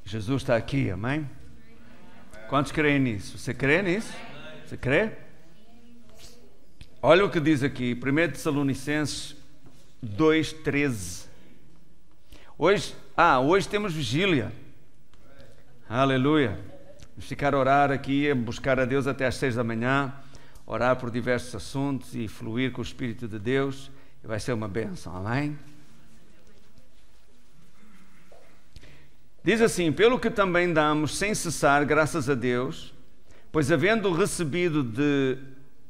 Jesus está aqui, amém? Quantos creem nisso? Você crê nisso? Você crê? Olha o que diz aqui, 1 Tessalonicenses 2:13. Hoje temos vigília. Aleluia. Vamos ficar a orar aqui, a buscar a Deus até às 6 da manhã, orar por diversos assuntos e fluir com o Espírito de Deus. E vai ser uma bênção, amém? Diz assim: pelo que também damos sem cessar graças a Deus, pois havendo recebido de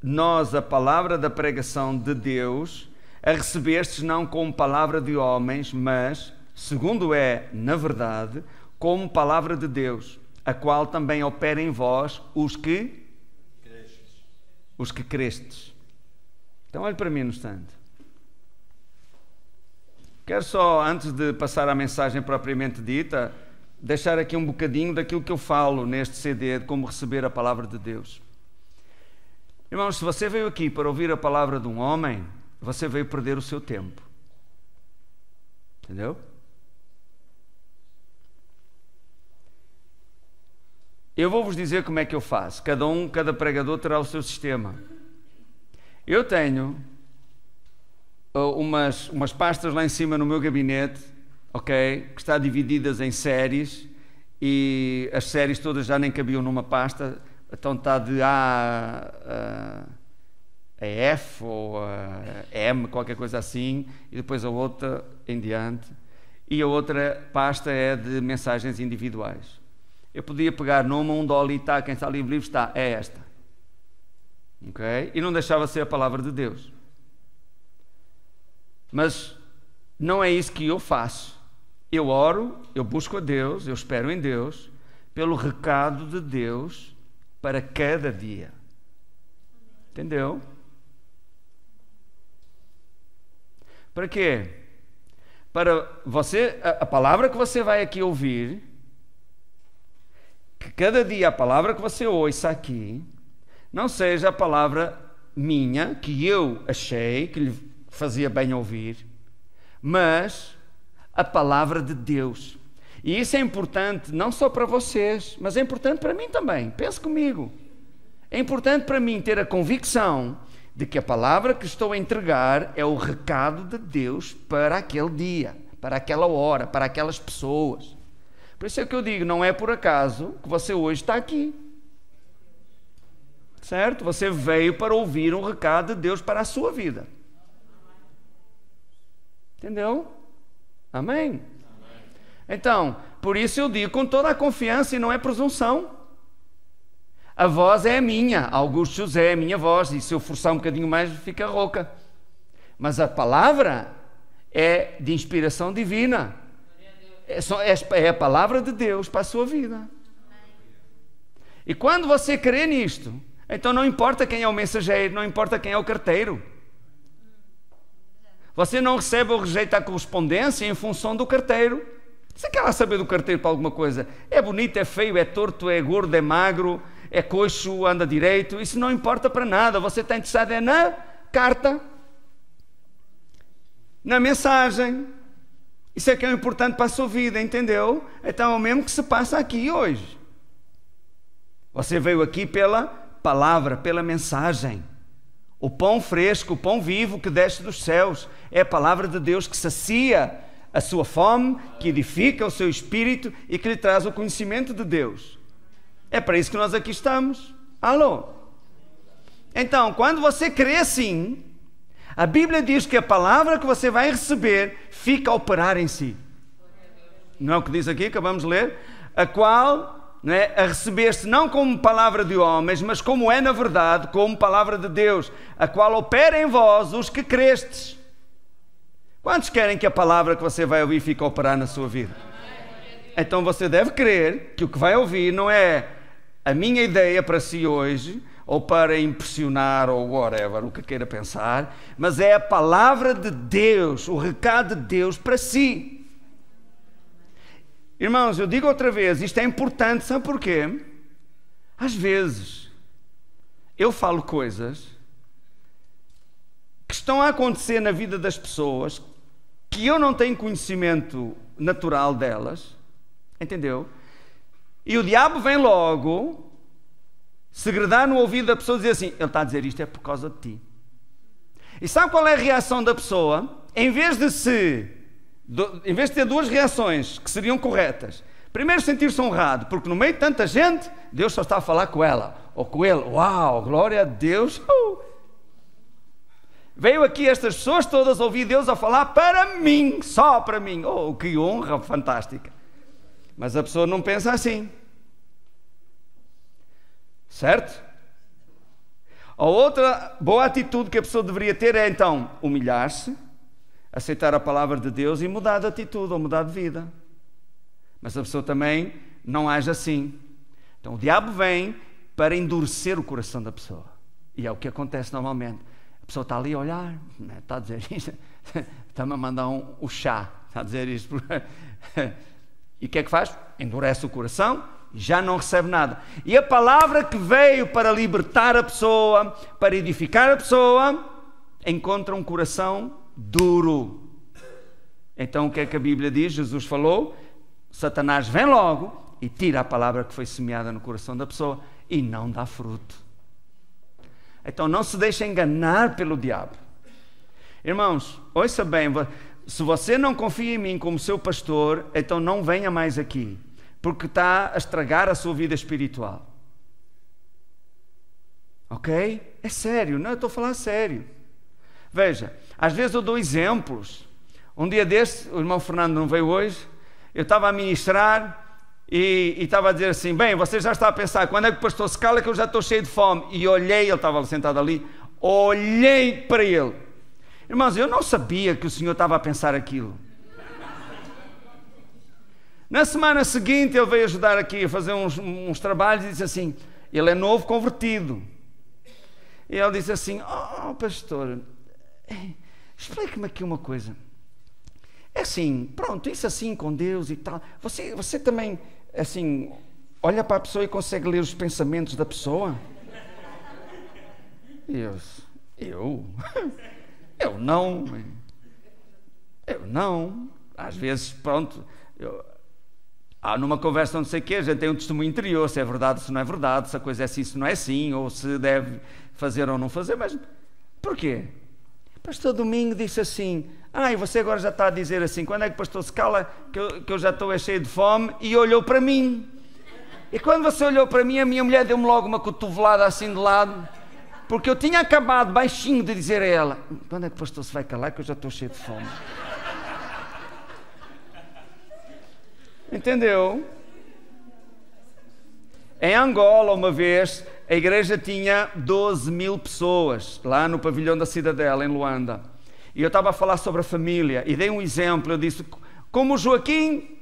nós a palavra da pregação de Deus, a recebestes não como palavra de homens, mas, segundo é, na verdade, como palavra de Deus, a qual também opera em vós os que crestes. Então olhe para mim no instante. Quero só, antes de passar à mensagem propriamente dita, deixar aqui um bocadinho daquilo que eu falo neste CD de como receber a palavra de Deus. Irmãos, se você veio aqui para ouvir a palavra de um homem, você veio perder o seu tempo. Entendeu? Eu vou-vos dizer como é que eu faço. Cada pregador terá o seu sistema. Eu tenho umas pastas lá em cima no meu gabinete, ok? Que está divididas em séries, e as séries todas já nem cabiam numa pasta, então está de A F ou a M, qualquer coisa assim, e depois a outra em diante, e a outra pasta é de mensagens individuais. Eu podia pegar numa, um dólar e está, quem está livre está, é esta, ok? E não deixava ser a palavra de Deus. Mas não é isso que eu faço. Eu oro, eu busco a Deus, eu espero em Deus, pelo recado de Deus para cada dia. Entendeu? Para quê? Para você, a palavra que você vai aqui ouvir, que cada dia a palavra que você ouça aqui, não seja a palavra minha, que eu achei que lhe fazia bem ouvir, mas a palavra de Deus. E isso é importante não só para vocês, mas é importante para mim também. Pense comigo. É importante para mim ter a convicção de que a palavra que estou a entregar é o recado de Deus para aquele dia, para aquela hora, para aquelas pessoas. Por isso é que eu digo, não é por acaso que você hoje está aqui. Certo? Você veio para ouvir um recado de Deus para a sua vida. Entendeu? Amém? Então, por isso eu digo com toda a confiança, e não é presunção. A voz é a minha, Augusto José é a minha voz, e se eu forçar um bocadinho mais fica rouca. Mas a palavra é de inspiração divina. É a palavra de Deus para a sua vida. E quando você crê nisto, então não importa quem é o mensageiro, não importa quem é o carteiro. Você não recebe ou rejeita a correspondência em função do carteiro. Você quer lá saber do carteiro para alguma coisa? É bonito, é feio, é torto, é gordo, é magro, é coxo, anda direito. Isso não importa para nada. Você está interessado é na carta, na mensagem. Isso é que é importante para a sua vida, entendeu? Então é o mesmo que se passa aqui hoje. Você veio aqui pela palavra, pela mensagem. O pão fresco, o pão vivo que desce dos céus, é a palavra de Deus que sacia a sua fome, que edifica o seu espírito e que lhe traz o conhecimento de Deus. É para isso que nós aqui estamos. Alô? Então, quando você crê assim, a Bíblia diz que a palavra que você vai receber fica a operar em si. Não é o que diz aqui, acabamos de ler? A qual... a receber-se não como palavra de homens, mas como é na verdade, como palavra de Deus, a qual opera em vós os que crestes. Quantos querem que a palavra que você vai ouvir fique a operar na sua vida? Então você deve crer que o que vai ouvir não é a minha ideia para si hoje, ou para impressionar, ou whatever, o que queira pensar, mas é a palavra de Deus, o recado de Deus para si. Irmãos, eu digo outra vez, isto é importante, sabe porquê? Às vezes, eu falo coisas que estão a acontecer na vida das pessoas, que eu não tenho conhecimento natural delas, entendeu? E o diabo vem logo segredar no ouvido da pessoa e dizer assim: ele está a dizer isto é por causa de ti. E sabe qual é a reação da pessoa? Em vez de ter duas reações que seriam corretas, primeiro sentir-se honrado, porque no meio de tanta gente, Deus só está a falar com ela, ou com ele. Uau, glória a Deus! Veio aqui estas pessoas todas ouvir Deus a falar para mim, só para mim. Oh, que honra fantástica! Mas a pessoa não pensa assim. Certo? A outra boa atitude que a pessoa deveria ter é então humilhar-se, aceitar a palavra de Deus e mudar de atitude ou mudar de vida. Mas a pessoa também não age assim. Então o diabo vem para endurecer o coração da pessoa. E é o que acontece normalmente. A pessoa está ali a olhar, está a dizer isto, está-me a mandar o chá, está a dizer isto. E o que é que faz? Endurece o coração e já não recebe nada. E a palavra que veio para libertar a pessoa, para edificar a pessoa, encontra um coração duro. Então o que é que a Bíblia diz? Jesus falou: Satanás vem logo e tira a palavra que foi semeada no coração da pessoa e não dá fruto. Então não se deixe enganar pelo diabo. Irmãos, ouça bem, se você não confia em mim como seu pastor, então não venha mais aqui, porque está a estragar a sua vida espiritual. Ok? É sério, não, eu estou a falar sério. Veja, às vezes eu dou exemplos. Um dia deste, o irmão Fernando não veio hoje, eu estava a ministrar e estava a dizer assim: bem, você já está a pensar, quando é que o pastor se cala que eu já estou cheio de fome? E olhei, ele estava sentado ali, olhei para ele. Irmãos, eu não sabia que o Senhor estava a pensar aquilo. Na semana seguinte ele veio ajudar aqui a fazer uns trabalhos e disse assim, ele é novo convertido. E ele disse assim: oh pastor, explique-me aqui uma coisa. É assim, pronto, isso assim com Deus e tal, você também, assim, olha para a pessoa e consegue ler os pensamentos da pessoa? E eu não, às vezes, pronto, numa conversa não sei o quê, a gente tem um testemunho interior, se é verdade, se não é verdade, se a coisa é assim, se não é assim, ou se deve fazer ou não fazer, mas porquê? O pastor Domingo disse assim: e você agora já está a dizer assim, quando é que o pastor se cala que eu já estou cheio de fome? E olhou para mim, e quando você olhou para mim, a minha mulher deu-me logo uma cotovelada assim de lado, porque eu tinha acabado baixinho de dizer a ela: quando é que o pastor se vai calar que eu já estou cheio de fome? Entendeu? Em Angola, uma vez, a igreja tinha 12.000 pessoas, lá no pavilhão da Cidadela, em Luanda. E eu estava a falar sobre a família, e dei um exemplo, eu disse, como o Joaquim,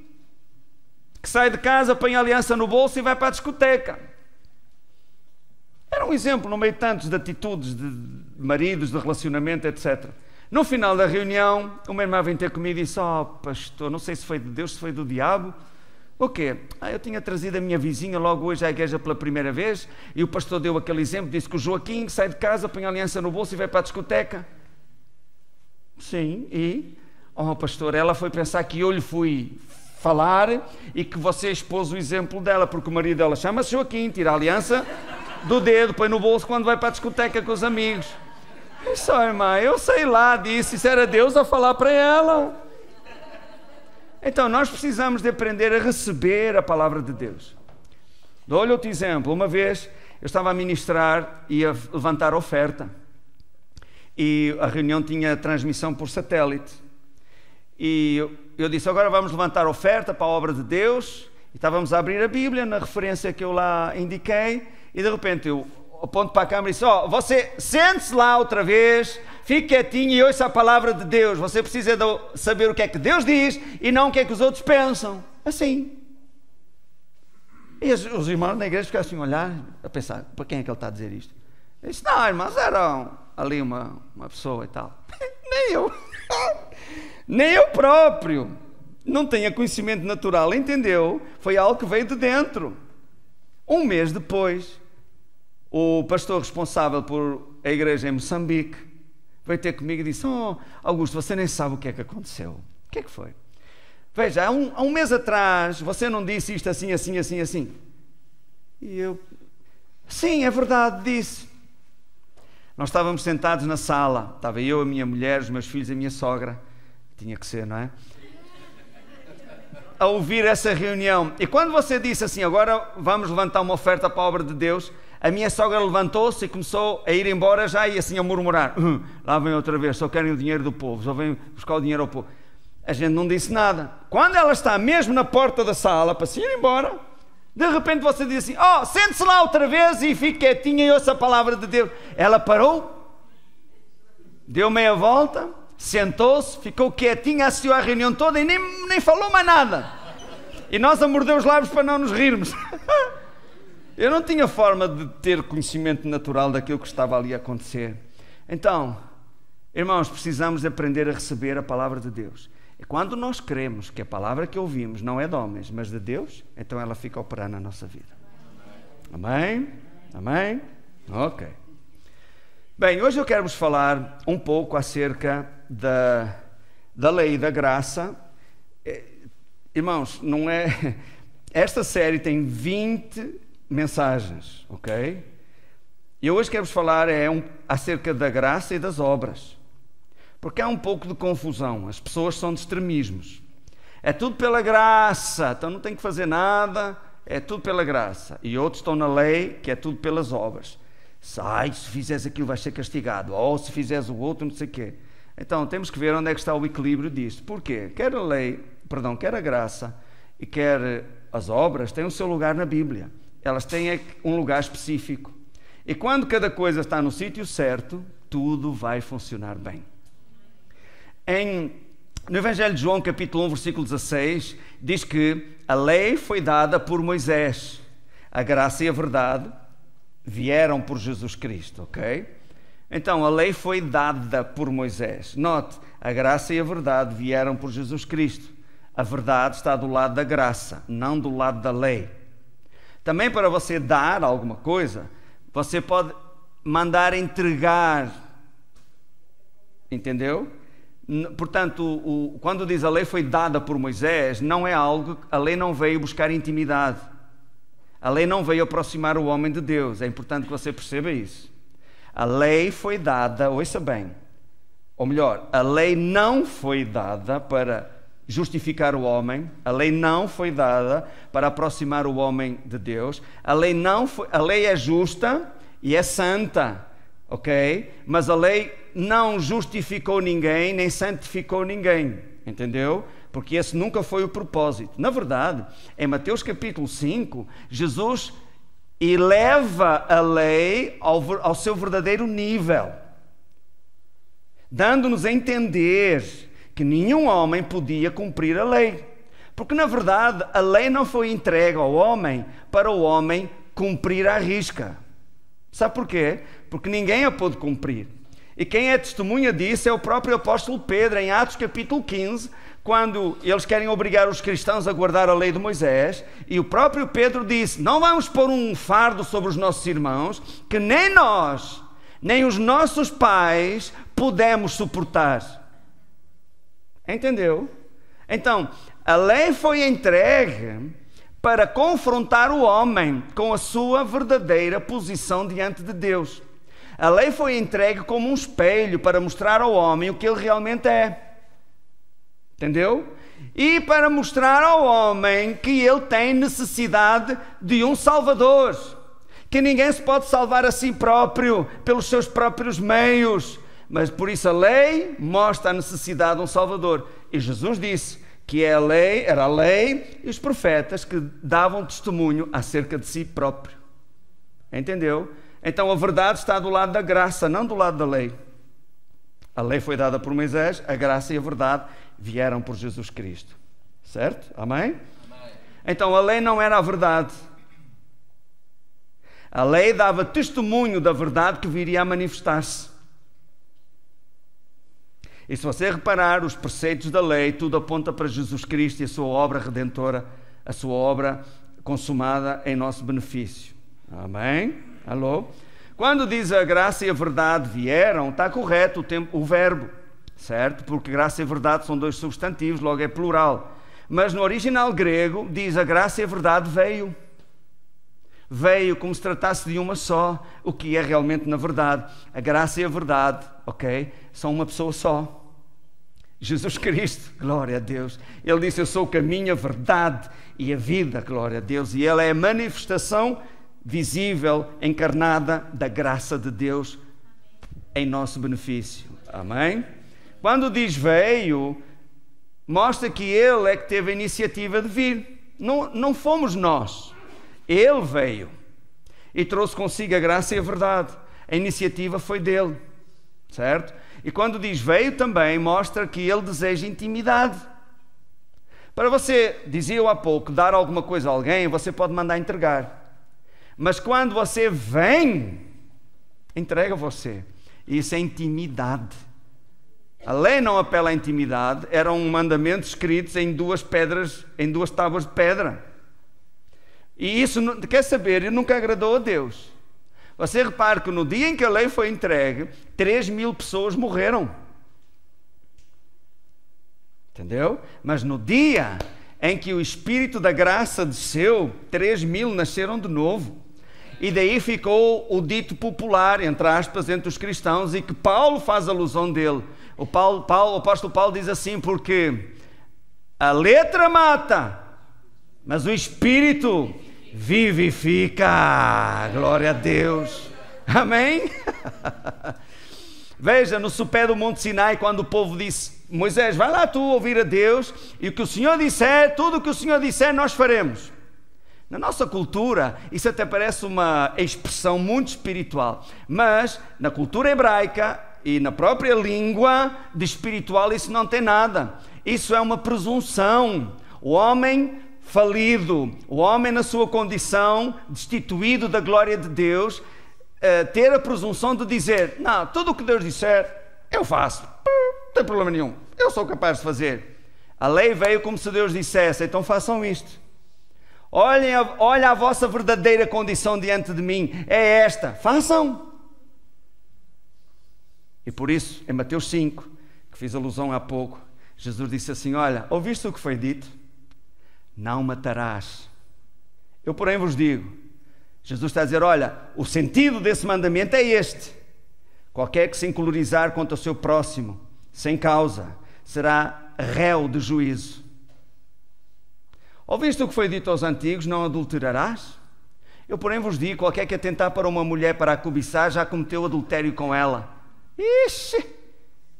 que sai de casa, põe a aliança no bolso e vai para a discoteca. Era um exemplo, no meio de tantos de atitudes de maridos, de relacionamento, etc. No final da reunião, uma irmã vem ter comigo e disse: pastor, não sei se foi de Deus, se foi do diabo. O quê? Eu tinha trazido a minha vizinha logo hoje à igreja pela primeira vez, e o pastor deu aquele exemplo, disse que o Joaquim sai de casa, põe a aliança no bolso e vai para a discoteca. Sim, e? Pastor, ela foi pensar que eu lhe fui falar e que você expôs o exemplo dela, porque o marido dela chama-se Joaquim, tira a aliança do dedo, põe no bolso quando vai para a discoteca com os amigos. Isso, irmã, eu sei lá, disse, isso era Deus a falar para ela. Então, nós precisamos de aprender a receber a palavra de Deus. Dou-lhe outro exemplo. Uma vez, eu estava a ministrar e a levantar oferta. E a reunião tinha transmissão por satélite. E eu disse, agora vamos levantar oferta para a obra de Deus. E estávamos a abrir a Bíblia, na referência que eu lá indiquei. E de repente eu aponto para a câmera e disse: você sente-se lá outra vez, fique quietinho e ouça a palavra de Deus. Você precisa de saber o que é que Deus diz e não o que é que os outros pensam. Assim. E os irmãos na igreja ficaram assim a olhar, a pensar: para quem é que ele está a dizer isto? Eu disse: não, irmãos, eram ali uma pessoa e tal. Nem eu próprio não tinha conhecimento natural, entendeu? Foi algo que veio de dentro. Um mês depois, o pastor responsável por a igreja em Moçambique veio ter comigo e disse: Augusto, você nem sabe o que é que aconteceu. O que é que foi? Veja, há um mês atrás, você não disse isto assim, assim, assim, assim. E eu, sim, é verdade, disse. Nós estávamos sentados na sala, estava eu, a minha mulher, os meus filhos e a minha sogra, tinha que ser, não é? A ouvir essa reunião. E quando você disse assim, agora vamos levantar uma oferta para a obra de Deus, a minha sogra levantou-se e começou a ir embora já e assim a murmurar. Lá vem outra vez, só querem o dinheiro do povo, só vêm buscar o dinheiro ao povo. A gente não disse nada. Quando ela está mesmo na porta da sala para se ir embora, de repente você diz assim, sente-se lá outra vez e fique quietinha e ouça a palavra de Deus. Ela parou, deu meia volta, sentou-se, ficou quietinha, assistiu à reunião toda e nem falou mais nada. E nós a morder os lábios para não nos rirmos. Eu não tinha forma de ter conhecimento natural daquilo que estava ali a acontecer. Então, irmãos, precisamos aprender a receber a palavra de Deus. E quando nós cremos que a palavra que ouvimos não é de homens, mas de Deus, então ela fica a operar na nossa vida. Amém? Amém? Ok. Bem, hoje eu quero vos falar um pouco acerca da lei da graça. Irmãos, não é... Esta série tem 20 mensagens, ok? E hoje quero vos falar acerca da graça e das obras. Porque há um pouco de confusão, as pessoas são de extremismos. É tudo pela graça, então não tem que fazer nada, é tudo pela graça. E outros estão na lei, que é tudo pelas obras. Se fizeres aquilo vais ser castigado, ou se fizeres o outro, não sei o quê. Então temos que ver onde é que está o equilíbrio disto. Porquê? Quer a graça e quer as obras têm o seu lugar na Bíblia. Elas têm um lugar específico. E quando cada coisa está no sítio certo, tudo vai funcionar bem. No Evangelho de João, capítulo 1, versículo 16, diz que a lei foi dada por Moisés, a graça e a verdade vieram por Jesus Cristo, ok? Então, a lei foi dada por Moisés. Note, a graça e a verdade vieram por Jesus Cristo. A verdade está do lado da graça, não do lado da lei. Também para você dar alguma coisa, você pode mandar entregar, entendeu? Portanto, quando diz a lei foi dada por Moisés, não é algo, a lei não veio buscar intimidade. A lei não veio aproximar o homem de Deus. É importante que você perceba isso. A lei foi dada, ouça bem, ou melhor, a lei não foi dada para justificar o homem, a lei não foi dada para aproximar o homem de Deus, a lei é justa e é santa, ok? Mas a lei não justificou ninguém, nem santificou ninguém, entendeu? Porque esse nunca foi o propósito. Na verdade, em Mateus capítulo 5, Jesus eleva a lei ao seu verdadeiro nível, dando-nos a entender que nenhum homem podia cumprir a lei. Porque, na verdade, a lei não foi entregue ao homem para o homem cumprir à risca. Sabe porquê? Porque ninguém a pôde cumprir. E quem é testemunha disso é o próprio apóstolo Pedro, em Atos capítulo 15, quando eles querem obrigar os cristãos a guardar a lei de Moisés, e o próprio Pedro disse, não vamos pôr um fardo sobre os nossos irmãos, que nem nós, nem os nossos pais pudemos suportar. Entendeu? Então, a lei foi entregue para confrontar o homem com a sua verdadeira posição diante de Deus. A lei foi entregue como um espelho para mostrar ao homem o que ele realmente é. Entendeu? E para mostrar ao homem que ele tem necessidade de um Salvador. Que ninguém se pode salvar a si próprio, pelos seus próprios meios. Mas por isso a lei mostra a necessidade de um Salvador. E Jesus disse que era a lei e os profetas que davam testemunho acerca de si próprio. Entendeu? Então a verdade está do lado da graça, não do lado da lei. A lei foi dada por Moisés, a graça e a verdade vieram por Jesus Cristo. Certo? Amém? Amém. Então a lei não era a verdade. A lei dava testemunho da verdade que viria a manifestar-se. E se você reparar, os preceitos da lei, tudo aponta para Jesus Cristo e a sua obra redentora, a sua obra consumada em nosso benefício. Amém? Alô? Quando diz a graça e a verdade vieram, está correto o verbo, certo? Porque graça e verdade são dois substantivos, logo é plural. Mas no original grego diz: a graça e a verdade veio. Veio como se tratasse de uma só, o que é realmente na verdade. A graça e a verdade, ok? São uma pessoa só. Jesus Cristo, glória a Deus. Ele disse: eu sou o caminho, a verdade e a vida, glória a Deus. E Ele é a manifestação visível, encarnada da graça de Deus em nosso benefício. Amém? Quando diz veio, mostra que Ele é que teve a iniciativa de vir. Não fomos nós. Ele veio e trouxe consigo a graça e a verdade. A iniciativa foi dele, certo? E quando diz veio também, mostra que ele deseja intimidade. Para você, dizia eu há pouco, dar alguma coisa a alguém, você pode mandar entregar. Mas quando você vem, entrega você. Isso é intimidade. A lei não apela à intimidade, eram mandamentos escritos em duas tábuas de pedra. E isso, quer saber, nunca agradou a Deus. Você repare que no dia em que a lei foi entregue, 3.000 pessoas morreram. Entendeu? Mas no dia em que o Espírito da graça desceu, 3.000 nasceram de novo. E daí ficou o dito popular, entre aspas, entre os cristãos, e que Paulo faz alusão dele. O apóstolo Paulo diz assim: porque a letra mata, mas o Espírito vivifica. Glória a Deus. Amém? Veja, no sopé do Monte Sinai, quando o povo disse: Moisés, vai lá tu ouvir a Deus, e o que o Senhor disser, tudo o que o Senhor disser, nós faremos. Na nossa cultura, isso até parece uma expressão muito espiritual, mas na cultura hebraica e na própria língua de espiritual isso não tem nada. Isso é uma presunção. O homem falido, o homem na sua condição, destituído da glória de Deus, ter a presunção de dizer: não, tudo o que Deus disser, eu faço, não tem problema nenhum, eu sou capaz de fazer. A lei veio como se Deus dissesse: então façam isto. Olha a vossa verdadeira condição diante de mim, é esta, façam. E por isso, em Mateus 5, que fiz alusão há pouco, Jesus disse assim: olha, ouviste o que foi dito? Não matarás. Eu, porém, vos digo. Jesus está a dizer: olha, o sentido desse mandamento é este: qualquer que se encolerizar contra o seu próximo, sem causa, será réu de juízo. Ouviste o que foi dito aos antigos: não adulterarás? Eu, porém, vos digo: qualquer que atentar para uma mulher para a cobiçar, já cometeu adultério com ela. Ixi!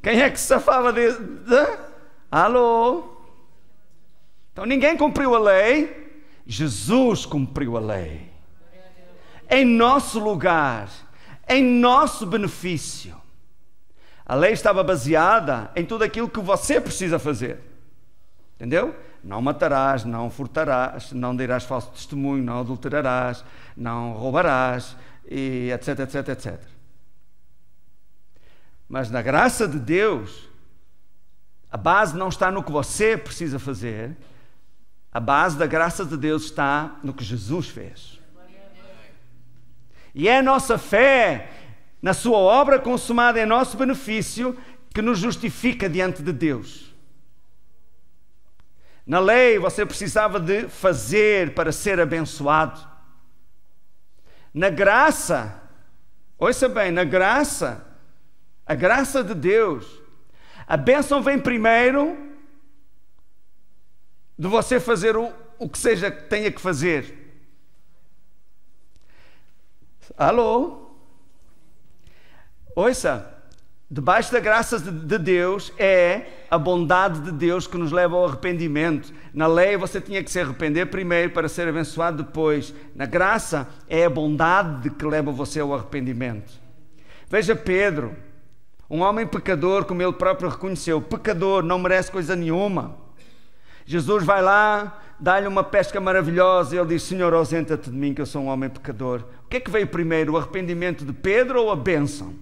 Quem é que se safava Alô? Então ninguém cumpriu a lei, Jesus cumpriu a lei. Em nosso lugar, em nosso benefício. A lei estava baseada em tudo aquilo que você precisa fazer. Entendeu? Não matarás, não furtarás, não dirás falso testemunho, não adulterarás, não roubarás, e etc, etc, etc. Mas na graça de Deus, a base não está no que você precisa fazer. A base da graça de Deus está no que Jesus fez. E é a nossa fé na sua obra consumada em nosso benefício que nos justifica diante de Deus. Na lei você precisava de fazer para ser abençoado. Na graça, ouça bem, na graça, a graça de Deus, a bênção vem primeiro de você fazer o que seja que tenha que fazer. Alô? Ouça, debaixo da graça de Deus é a bondade de Deus que nos leva ao arrependimento. Na lei você tinha que se arrepender primeiro para ser abençoado depois. Na graça é a bondade que leva você ao arrependimento. Veja Pedro, um homem pecador, como ele próprio reconheceu, pecador, não merece coisa nenhuma. Jesus vai lá, dá-lhe uma pesca maravilhosa e ele diz: Senhor, ausenta-te de mim que eu sou um homem pecador. O que é que veio primeiro, o arrependimento de Pedro ou a bênção?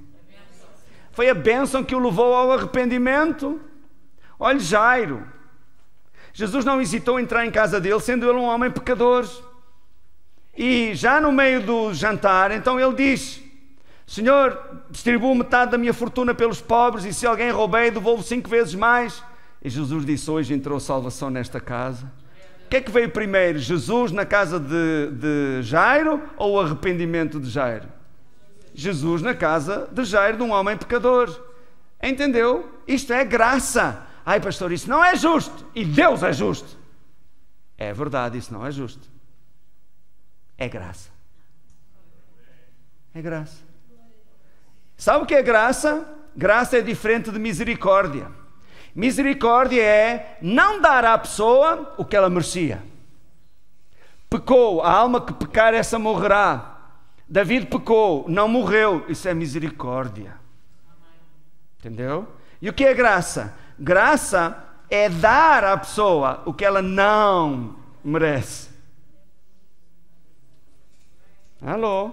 Foi a bênção que o levou ao arrependimento. Olhe Jairo. Jesus não hesitou em entrar em casa dele, sendo ele um homem pecador. E já no meio do jantar, então ele diz: Senhor, distribuo metade da minha fortuna pelos pobres, e se alguém roubei, devolvo 5 vezes mais. E Jesus disse: hoje entrou salvação nesta casa. O que é que veio primeiro? Jesus na casa de Jairo ou o arrependimento de Jairo? Jesus na casa de Jairo, de um homem pecador. Entendeu? Isto é graça. Ai, pastor, isso não é justo. E Deus é justo. É verdade, isso não é justo. É graça. É graça. Sabe o que é graça? Graça é diferente de misericórdia. Misericórdia é não dar à pessoa o que ela merecia. Pecou, a alma que pecar, essa morrerá. David pecou, não morreu. Isso é misericórdia. Entendeu? E o que é graça? Graça é dar à pessoa o que ela não merece. Alô?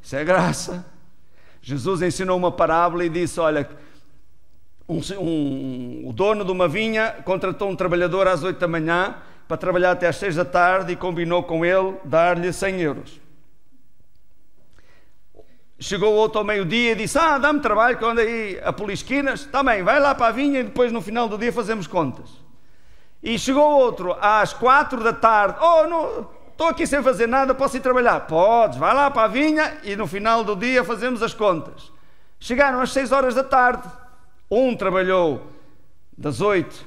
Isso é graça. Jesus ensinou uma parábola e disse: olha, o dono de uma vinha contratou um trabalhador às 8 da manhã para trabalhar até às 6 da tarde e combinou com ele dar-lhe 100 euros. Chegou outro ao meio-dia e disse: dá-me trabalho que eu ando aí a polir esquinas. Está bem, vai lá para a vinha e depois no final do dia fazemos contas. E chegou outro às 4 da tarde: não, estou aqui sem fazer nada, posso ir trabalhar? Podes, vai lá para a vinha e no final do dia fazemos as contas. Chegaram às 6 horas da tarde. Um trabalhou das 8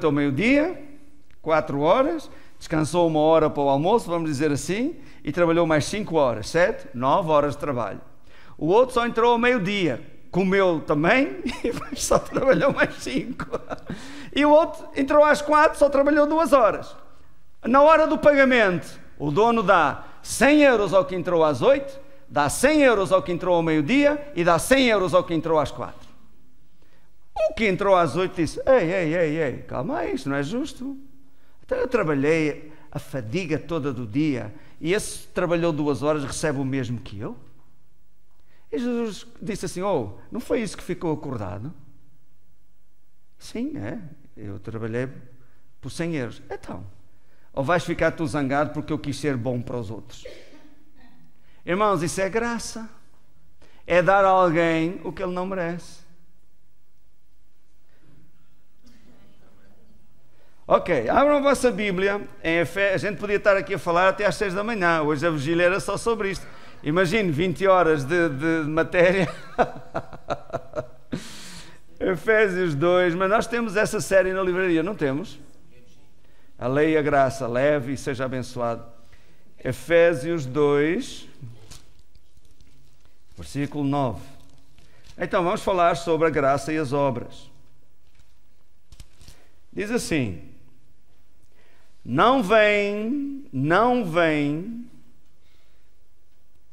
ao meio-dia, 4 horas, descansou 1 hora para o almoço, vamos dizer assim, e trabalhou mais 5 horas, 7, 9 horas de trabalho. O outro só entrou ao meio-dia, comeu também, e só trabalhou mais 5. E o outro entrou às 4, só trabalhou 2 horas. Na hora do pagamento, o dono dá 100 euros ao que entrou às 8, dá 100 euros ao que entrou ao meio-dia e dá 100 euros ao que entrou às 4. O que entrou às 8 disse: ei, calma aí, isto não é justo. Então eu trabalhei a fadiga toda do dia e esse trabalhou 2 horas, recebe o mesmo que eu? E Jesus disse assim: não foi isso que ficou acordado? Sim, eu trabalhei por 100 euros. Então, ou vais ficar tu zangado porque eu quis ser bom para os outros? Irmãos, isso é graça. É dar a alguém o que ele não merece. Ok, abram a vossa Bíblia em Efésios. A gente podia estar aqui a falar até às 6 da manhã. Hoje a vigília era só sobre isto. Imagine 20 horas de matéria. Efésios 2. Mas nós temos essa série na livraria, não temos? A lei e a graça, leve e seja abençoado. Efésios 2, versículo 9. Então vamos falar sobre a graça e as obras. Diz assim: não vem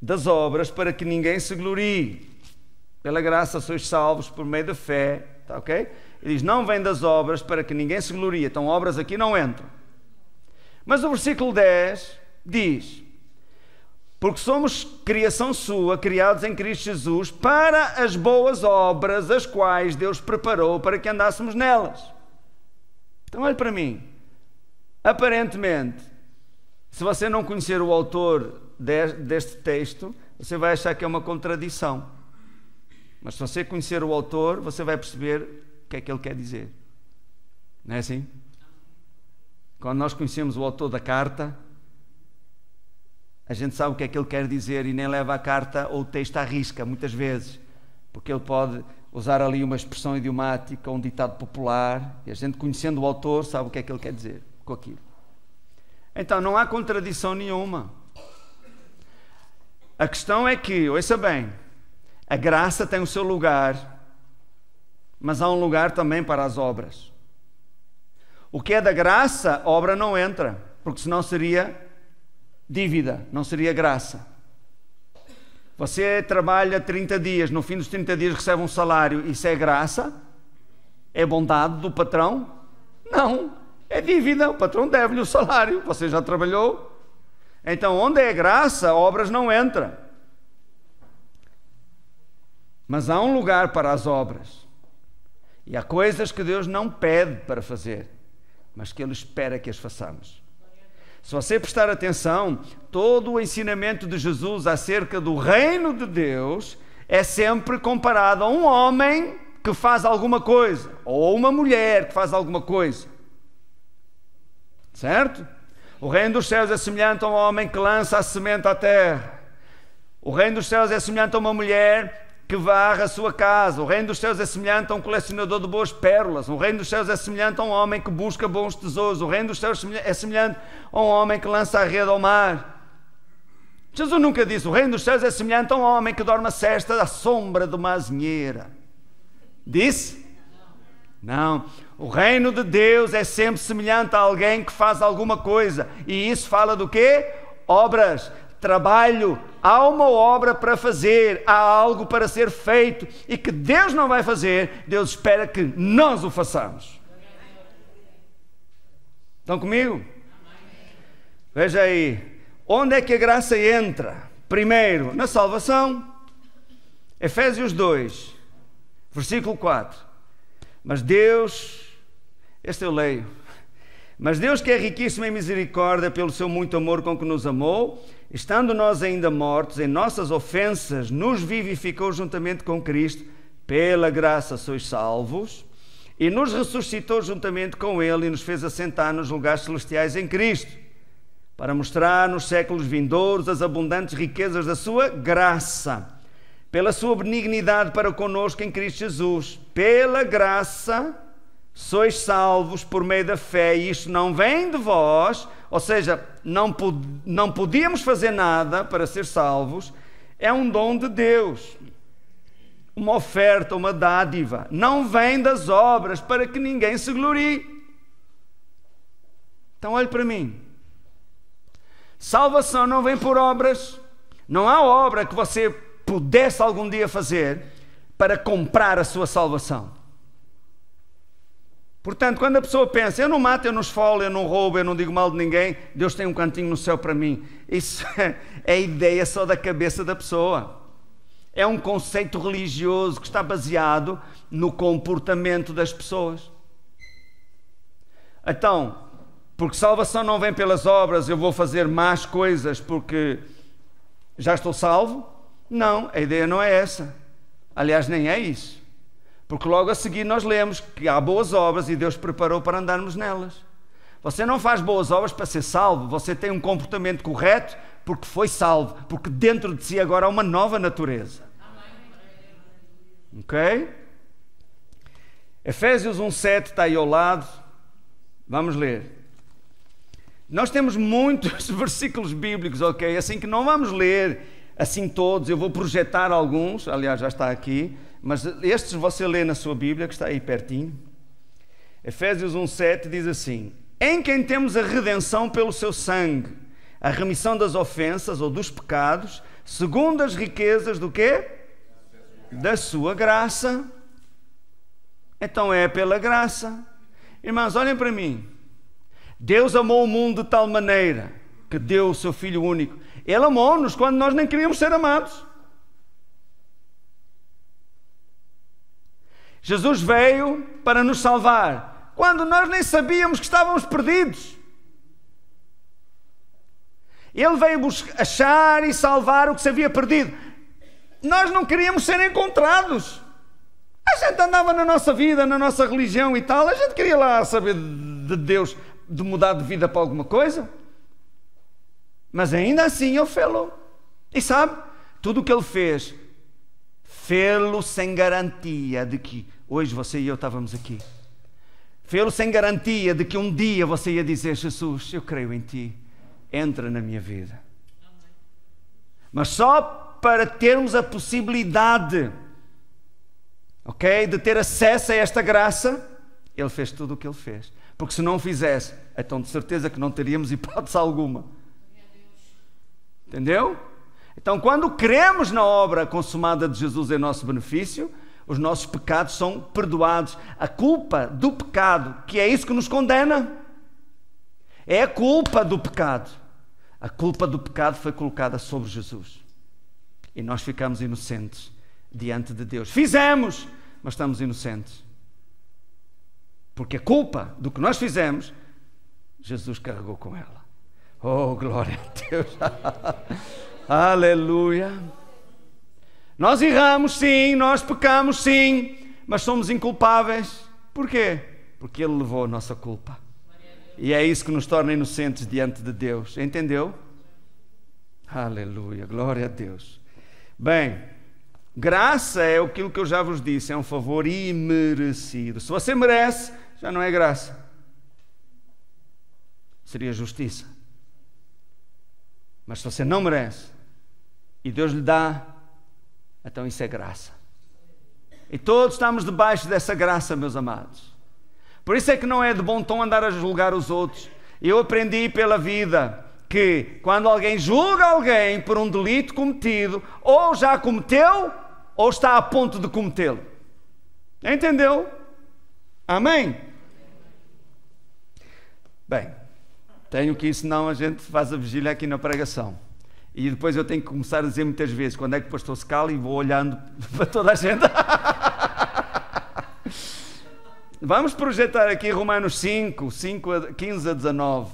das obras para que ninguém se glorie. Pela graça sois salvos por meio da fé. Está ok? Ele diz: não vem das obras para que ninguém se glorie. Então obras aqui não entram. Mas o versículo 10 diz: porque somos criação sua, criados em Cristo Jesus, para as boas obras, as quais Deus preparou para que andássemos nelas. Então olhe para mim. Aparentemente, se você não conhecer o autor deste texto, você vai achar que é uma contradição. Mas se você conhecer o autor, você vai perceber o que é que ele quer dizer. Não é assim? Quando nós conhecemos o autor da carta, a gente sabe o que é que ele quer dizer e nem leva a carta ou o texto à risca, muitas vezes, porque ele pode usar ali uma expressão idiomática, um ditado popular, e a gente, conhecendo o autor, sabe o que é que ele quer dizer com aquilo. Então não há contradição nenhuma. A questão é que, ouça bem, a graça tem o seu lugar, mas há um lugar também para as obras. O que é da graça, a obra não entra, porque senão seria dívida, não seria graça. Você trabalha 30 dias, no fim dos 30 dias recebe um salário, isso é graça? É bondade do patrão? Não, é dívida, o patrão deve-lhe o salário, você já trabalhou. Então, onde é graça, obras não entram. Mas há um lugar para as obras. E há coisas que Deus não pede para fazer, mas que Ele espera que as façamos. Se você prestar atenção, todo o ensinamento de Jesus acerca do reino de Deus é sempre comparado a um homem que faz alguma coisa, ou uma mulher que faz alguma coisa. Certo? O reino dos céus é semelhante a um homem que lança a semente à terra. O reino dos céus é semelhante a uma mulher que varre a sua casa. O reino dos céus é semelhante a um colecionador de boas pérolas. O reino dos céus é semelhante a um homem que busca bons tesouros. O reino dos céus é semelhante a um homem que lança a rede ao mar. Jesus nunca disse: o reino dos céus é semelhante a um homem que dorme a cesta à sombra de uma azinheira. Disse? Não. O reino de Deus é sempre semelhante a alguém que faz alguma coisa. E isso fala do quê? Obras, trabalho. Há uma obra para fazer, há algo para ser feito, e que Deus não vai fazer, Deus espera que nós o façamos. Estão comigo? Veja aí, onde é que a graça entra? Primeiro, na salvação. Efésios 2, versículo 4. Mas Deus, este eu leio, mas Deus, que é riquíssimo em misericórdia pelo seu muito amor com que nos amou, estando nós ainda mortos em nossas ofensas, nos vivificou juntamente com Cristo, pela graça sois salvos, e nos ressuscitou juntamente com Ele e nos fez assentar nos lugares celestiais em Cristo, para mostrar nos séculos vindouros as abundantes riquezas da sua graça, pela sua benignidade para conosco em Cristo Jesus. Pela graça sois salvos por meio da fé, e isto não vem de vós, ou seja, não podíamos fazer nada para ser salvos, é um dom de Deus, uma oferta, uma dádiva, não vem das obras para que ninguém se glorie. Então olhe para mim, salvação não vem por obras, não há obra que você pudesse algum dia fazer para comprar a sua salvação. Portanto, quando a pessoa pensa: eu não mato, eu não esfolo, eu não roubo, eu não digo mal de ninguém, Deus tem um cantinho no céu para mim, isso é ideia só da cabeça da pessoa. É um conceito religioso que está baseado no comportamento das pessoas. Então, porque salvação não vem pelas obras, eu vou fazer más coisas porque já estou salvo? Não, a ideia não é essa. Aliás, nem é isso. Porque logo a seguir nós lemos que há boas obras e Deus preparou para andarmos nelas. Você não faz boas obras para ser salvo, você tem um comportamento correto porque foi salvo, porque dentro de si agora há uma nova natureza. Ok? Efésios 1,7 está aí ao lado. Vamos ler. Nós temos muitos versículos bíblicos, ok? Assim que não vamos ler assim todos, eu vou projetar alguns, aliás já está aqui, mas estes você lê na sua Bíblia, que está aí pertinho. Efésios 1,7 diz assim: em quem temos a redenção pelo seu sangue, a remissão das ofensas ou dos pecados, segundo as riquezas do quê? Da sua graça. Então é pela graça. Irmãos, olhem para mim. Deus amou o mundo de tal maneira que deu o seu Filho único. Ele amou-nos quando nós nem queríamos ser amados. Jesus veio para nos salvar quando nós nem sabíamos que estávamos perdidos. Ele veio achar e salvar o que se havia perdido. Nós não queríamos ser encontrados. A gente andava na nossa vida, na nossa religião e tal, a gente queria lá saber de Deus, de mudar de vida para alguma coisa. Mas ainda assim ele fê-lo. E sabe, tudo o que ele fez, fê-lo sem garantia de que hoje você e eu estávamos aqui. Fê-lo sem garantia de que um dia você ia dizer: Jesus, eu creio em ti, entra na minha vida. Mas só para termos a possibilidade, ok, de ter acesso a esta graça, ele fez tudo o que ele fez. Porque se não o fizesse, então de certeza que não teríamos hipótese alguma. Entendeu? Então, quando cremos na obra consumada de Jesus em nosso benefício, os nossos pecados são perdoados. A culpa do pecado, que é isso que nos condena, é a culpa do pecado. A culpa do pecado foi colocada sobre Jesus. E nós ficamos inocentes diante de Deus. Fizemos, mas estamos inocentes. Porque a culpa do que nós fizemos, Jesus carregou com ela. Oh, glória a Deus. Aleluia. Nós erramos sim, nós pecamos sim, mas somos inculpáveis. Porquê? Porque Ele levou a nossa culpa. E é isso que nos torna inocentes diante de Deus. Entendeu? Aleluia, glória a Deus. Bem, graça é aquilo que eu já vos disse, é um favor imerecido. Se você merece, já não é graça. Seria justiça. Mas se você não merece e Deus lhe dá, então isso é graça. E todos estamos debaixo dessa graça, meus amados. Por isso é que não é de bom tom andar a julgar os outros. Eu aprendi pela vida que quando alguém julga alguém por um delito cometido, ou já cometeu, ou está a ponto de cometê-lo. Entendeu? Amém? Bem, tenho que ir, senão a gente faz a vigília aqui na pregação. E depois eu tenho que começar a dizer muitas vezes quando é que o pastor se cala, e vou olhando para toda a gente. Vamos projetar aqui Romanos 5, 15 a 19.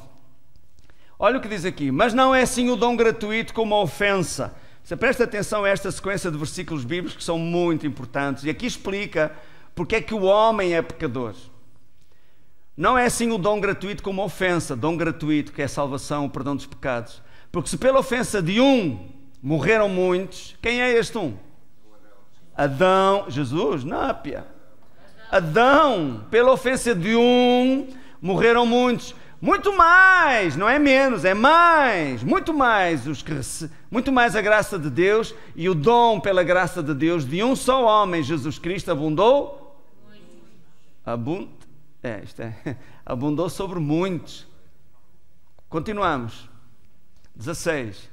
Olha o que diz aqui. Mas não é assim o dom gratuito como a ofensa. Você presta atenção a esta sequência de versículos bíblicos que são muito importantes. E aqui explica porque é que o homem é pecador. Não é assim o dom gratuito como a ofensa. Dom gratuito, que é a salvação, o perdão dos pecados. Porque se pela ofensa de um morreram muitos, quem é este um? Adão. Jesus? Não, pia. Adão, pela ofensa de um, morreram muitos. Muito mais, não é menos, é mais, muito mais muito mais a graça de Deus e o dom pela graça de Deus de um só homem, Jesus Cristo, abundou? Abundou sobre muitos. Continuamos. 16.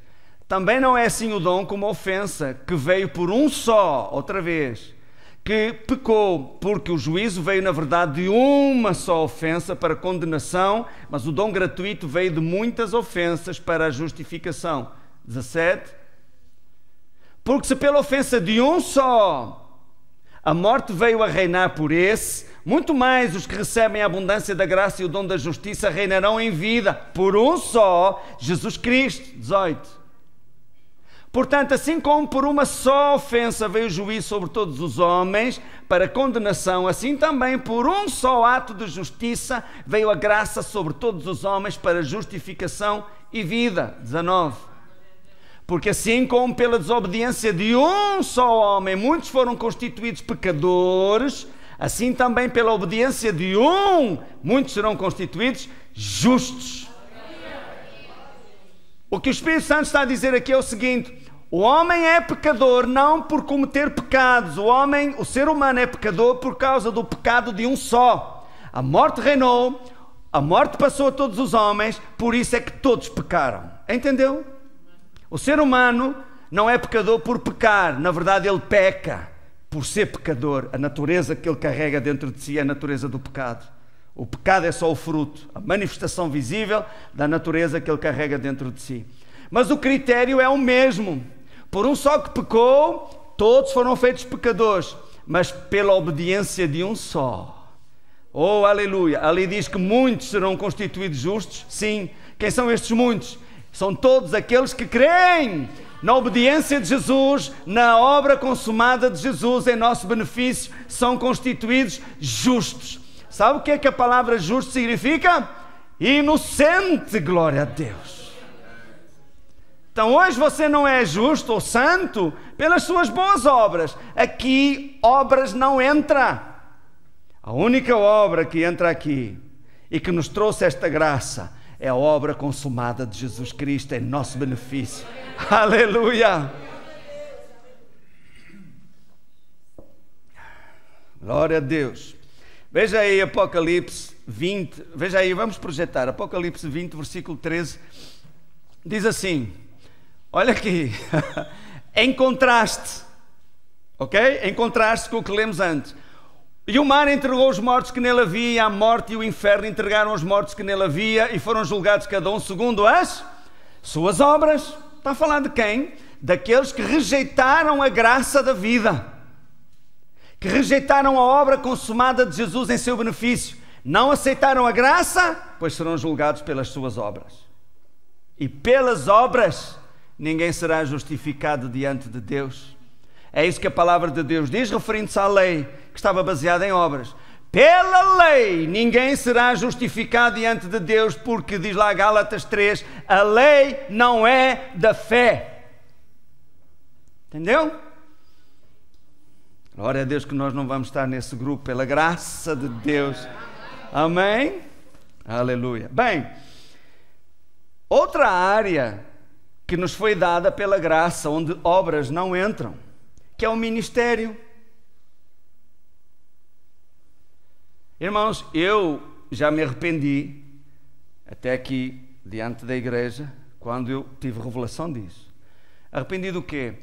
Também não é assim o dom como a ofensa, que veio por um só, outra vez, que pecou, porque o juízo veio na verdade de uma só ofensa para condenação, mas o dom gratuito veio de muitas ofensas para a justificação. 17. Porque se pela ofensa de um só a morte veio a reinar por esse, muito mais os que recebem a abundância da graça e o dom da justiça reinarão em vida por um só, Jesus Cristo. 18. Portanto, assim como por uma só ofensa veio o juízo sobre todos os homens para condenação, assim também por um só ato de justiça veio a graça sobre todos os homens para justificação e vida. 19. Porque assim como pela desobediência de um só homem muitos foram constituídos pecadores, assim também pela obediência de um muitos serão constituídos justos. O que o Espírito Santo está a dizer aqui é o seguinte: o homem é pecador não por cometer pecados, o ser humano é pecador por causa do pecado de um só. A morte reinou, a morte passou a todos os homens, por isso é que todos pecaram. Entendeu? O ser humano não é pecador por pecar, na verdade ele peca por ser pecador. A natureza que ele carrega dentro de si é a natureza do pecado. O pecado é só o fruto, a manifestação visível da natureza que ele carrega dentro de si. Mas o critério é o mesmo. Por um só que pecou, todos foram feitos pecadores, mas pela obediência de um só. Oh, aleluia! Ali diz que muitos serão constituídos justos. Sim. Quem são estes muitos? São todos aqueles que creem na obediência de Jesus, na obra consumada de Jesus em nosso benefício, são constituídos justos. Sabe o que é que a palavra justo significa? Inocente, glória a Deus. Então hoje você não é justo ou santo pelas suas boas obras. Aqui obras não entra. A única obra que entra aqui e que nos trouxe esta graça é a obra consumada de Jesus Cristo em nosso benefício. Aleluia! Glória a Deus. Veja aí Apocalipse 20, veja aí, vamos projetar Apocalipse 20, versículo 13, diz assim, olha aqui, em contraste, ok? Em contraste com o que lemos antes. E o mar entregou os mortos que nele havia, e a morte e o inferno entregaram os mortos que nele havia, e foram julgados cada um segundo as suas obras. Está a falar de quem? Daqueles que rejeitaram a graça da vida, que rejeitaram a obra consumada de Jesus em seu benefício, não aceitaram a graça, pois serão julgados pelas suas obras. E pelas obras ninguém será justificado diante de Deus. É isso que a palavra de Deus diz, referindo-se à lei, que estava baseada em obras. Pela lei ninguém será justificado diante de Deus, porque diz lá Gálatas 3, a lei não é da fé. Entendeu? Glória a Deus que nós não vamos estar nesse grupo, pela graça de Deus. Amém? Aleluia. Bem, outra área que nos foi dada pela graça, onde obras não entram, que é o ministério. Irmãos, eu já me arrependi, até aqui, diante da igreja, quando eu tive revelação disso. Arrependi do quê?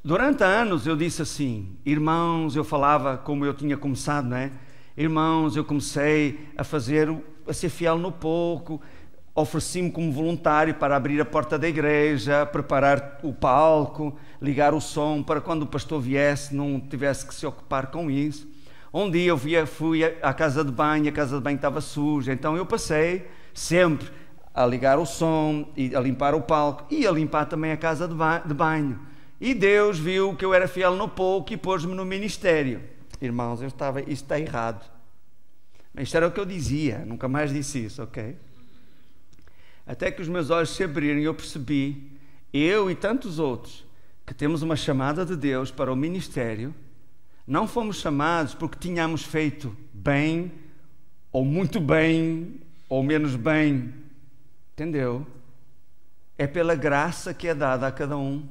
Durante anos eu disse assim, irmãos, eu falava como eu tinha começado, não é? Irmãos, eu comecei a ser fiel no pouco, ofereci-me como voluntário para abrir a porta da igreja, preparar o palco, ligar o som, para quando o pastor viesse não tivesse que se ocupar com isso. Um dia eu fui à casa de banho, a casa de banho estava suja, então eu passei sempre a ligar o som, e a limpar o palco e a limpar também a casa de banho. E Deus viu que eu era fiel no pouco e pôs-me no ministério. Irmãos, isto está errado. Mas isto era o que eu dizia, nunca mais disse isso, ok? Até que os meus olhos se abriram e eu percebi, eu e tantos outros, que temos uma chamada de Deus para o ministério. Não fomos chamados porque tínhamos feito bem, ou muito bem, ou menos bem. Entendeu? É pela graça que é dada a cada um.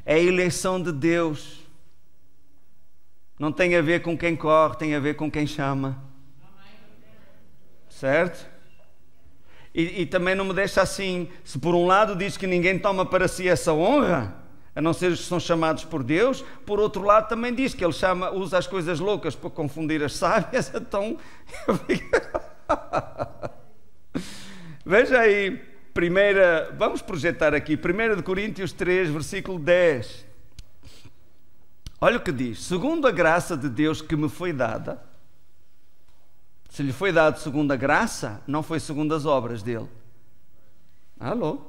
É a eleição de Deus. Não tem a ver com quem corre, tem a ver com quem chama. Certo? E também não me deixa assim, se por um lado diz que ninguém toma para si essa honra, a não ser os que são chamados por Deus, por outro lado também diz que Ele usa as coisas loucas para confundir as sábias, então veja aí, vamos projetar aqui, 1 Coríntios 3, versículo 10. Olha o que diz, segundo a graça de Deus que me foi dada. Se lhe foi dado segundo a graça, não foi segundo as obras dele. Alô?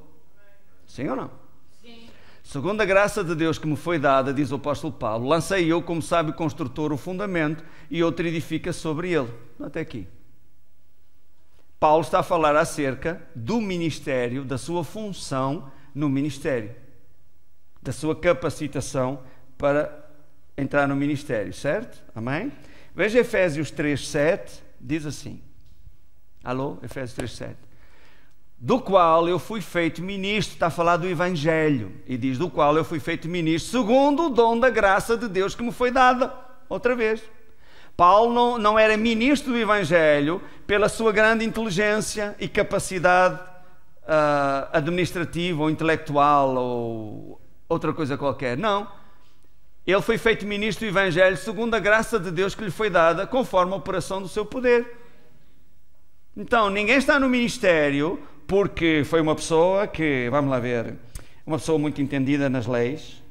Sim ou não? Segundo a graça de Deus que me foi dada, diz o apóstolo Paulo, lancei eu como sábio construtor o fundamento e outro edifica sobre ele. Até aqui. Paulo está a falar acerca do ministério, da sua função no ministério, da sua capacitação para entrar no ministério, certo? Amém? Veja Efésios 3:7, diz assim. Alô? Efésios 3:7. Do qual eu fui feito ministro, está a falar do Evangelho, e diz, do qual eu fui feito ministro, segundo o dom da graça de Deus que me foi dada, outra vez. Paulo não era ministro do Evangelho pela sua grande inteligência e capacidade administrativa ou intelectual ou outra coisa qualquer, não. Ele foi feito ministro do Evangelho segundo a graça de Deus que lhe foi dada, conforme a operação do seu poder. Então, ninguém está no ministério porque foi uma pessoa que, vamos lá ver, uma pessoa muito entendida nas leis,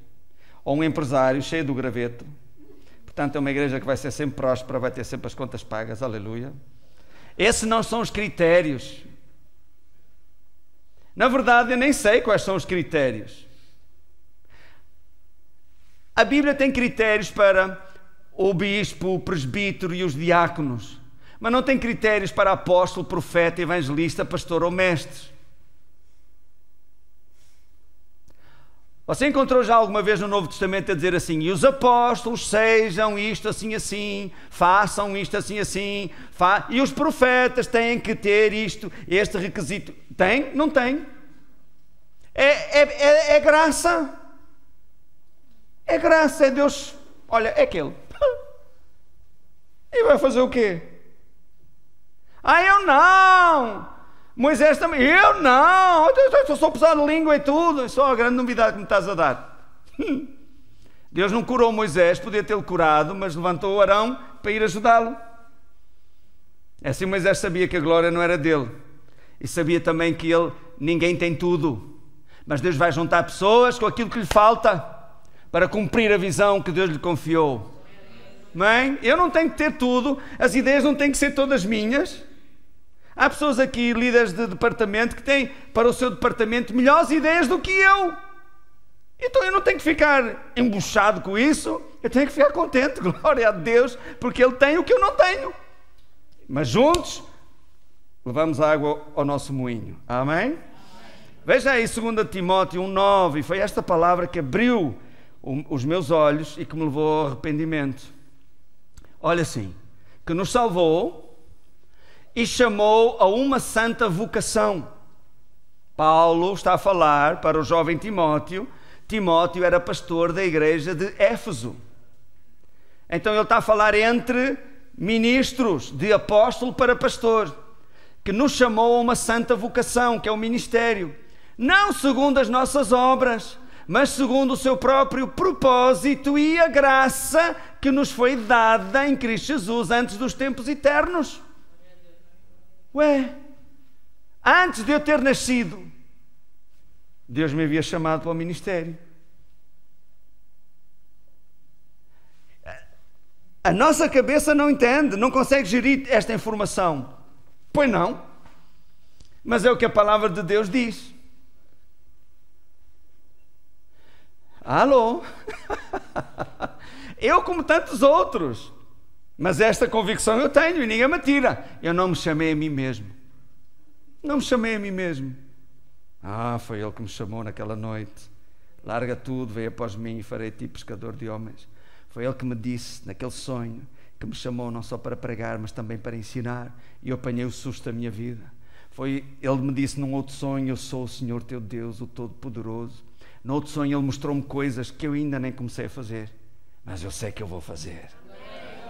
ou um empresário cheio do graveto. Portanto, é uma igreja que vai ser sempre próspera, vai ter sempre as contas pagas, aleluia. Esses não são os critérios. Na verdade, eu nem sei quais são os critérios. A Bíblia tem critérios para o bispo, o presbítero e os diáconos, mas não tem critérios para apóstolo, profeta, evangelista, pastor ou mestre. Você encontrou já alguma vez no Novo Testamento a dizer assim, e os apóstolos sejam isto assim assim, façam isto assim assim, e os profetas têm que ter isto, este requisito? Tem? Não tem. É graça. É graça, é Deus. Olha, é aquele. E vai fazer o quê? Eu não. Moisés também. Eu não. Eu sou pesado de língua e tudo. Só a grande novidade que me estás a dar. Deus não curou Moisés, podia tê-lo curado, mas levantou Arão para ir ajudá-lo. Assim Moisés sabia que a glória não era dele. E sabia também que ninguém tem tudo. Mas Deus vai juntar pessoas com aquilo que lhe falta para cumprir a visão que Deus lhe confiou. Amém? Eu não tenho que ter tudo, as ideias não têm que ser todas minhas. Há pessoas aqui, líderes de departamento, que têm para o seu departamento melhores ideias do que eu. Então eu não tenho que ficar embuchado com isso, eu tenho que ficar contente, glória a Deus, porque Ele tem o que eu não tenho. Mas juntos, levamos água ao nosso moinho. Amém? Veja aí 2 Timóteo 1,9, e foi esta palavra que abriu os meus olhos e que me levou ao arrependimento. Olha assim, que nos salvou e chamou a uma santa vocação. Paulo está a falar para o jovem Timóteo. Timóteo era pastor da igreja de Éfeso. Então ele está a falar entre ministros, de apóstolo para pastor, que nos chamou a uma santa vocação, que é o ministério, não segundo as nossas obras, mas segundo o seu próprio propósito e a graça que nos foi dada em Cristo Jesus antes dos tempos eternos. Ué, antes de eu ter nascido, Deus me havia chamado para o ministério. A nossa cabeça não entende, não consegue gerir esta informação. Pois não. Mas é o que a palavra de Deus diz. Alô? Eu como tantos outros. Mas esta convicção eu tenho e ninguém me tira. Eu não me chamei a mim mesmo. Não me chamei a mim mesmo. Foi Ele que me chamou naquela noite. Larga tudo, veio após mim e farei-te pescador de homens. Foi Ele que me disse, naquele sonho, que me chamou não só para pregar, mas também para ensinar. E eu apanhei o susto da minha vida. Ele me disse num outro sonho, eu sou o Senhor teu Deus, o Todo-Poderoso. No outro sonho Ele mostrou-me coisas que eu ainda nem comecei a fazer. Mas eu sei que eu vou fazer.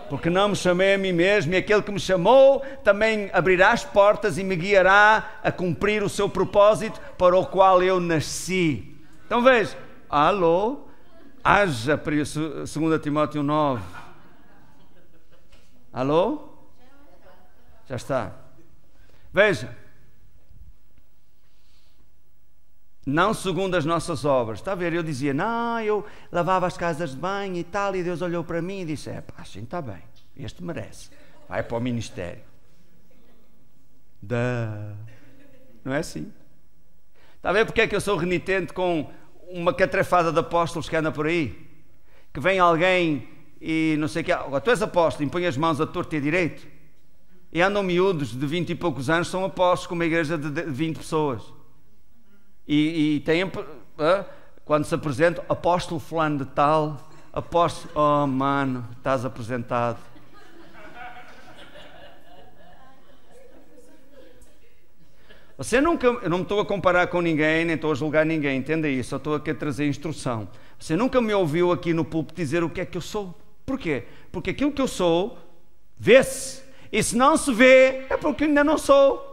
Porque não me chamei a mim mesmo, e aquele que me chamou também abrirá as portas e me guiará a cumprir o seu propósito para o qual eu nasci. Então veja, alô? Haja 2 Timóteo 1,9. Alô? Já está. Veja. Não segundo as nossas obras. Está a ver? Eu dizia, não, eu lavava as casas de banho e tal, e Deus olhou para mim e disse, assim está bem, este merece. Vai para o ministério. Não é assim. Está a ver porque é que eu sou renitente com uma catrafada de apóstolos que anda por aí? Que vem alguém e não sei o que, tu és apóstolo, impõe as mãos a torto e a direito. E andam miúdos de 20 e poucos anos, são apóstolos com uma igreja de 20 pessoas. E tem, quando se apresentam, apóstolo fulano de tal, apóstolo, oh mano, estás apresentado. Você nunca, eu não me estou a comparar com ninguém, nem estou a julgar ninguém, entenda isso, só estou aqui a trazer instrução. Você nunca me ouviu aqui no púlpito dizer o que é que eu sou. Porquê? Porque aquilo que eu sou, vê-se. E se não se vê, é porque ainda não sou.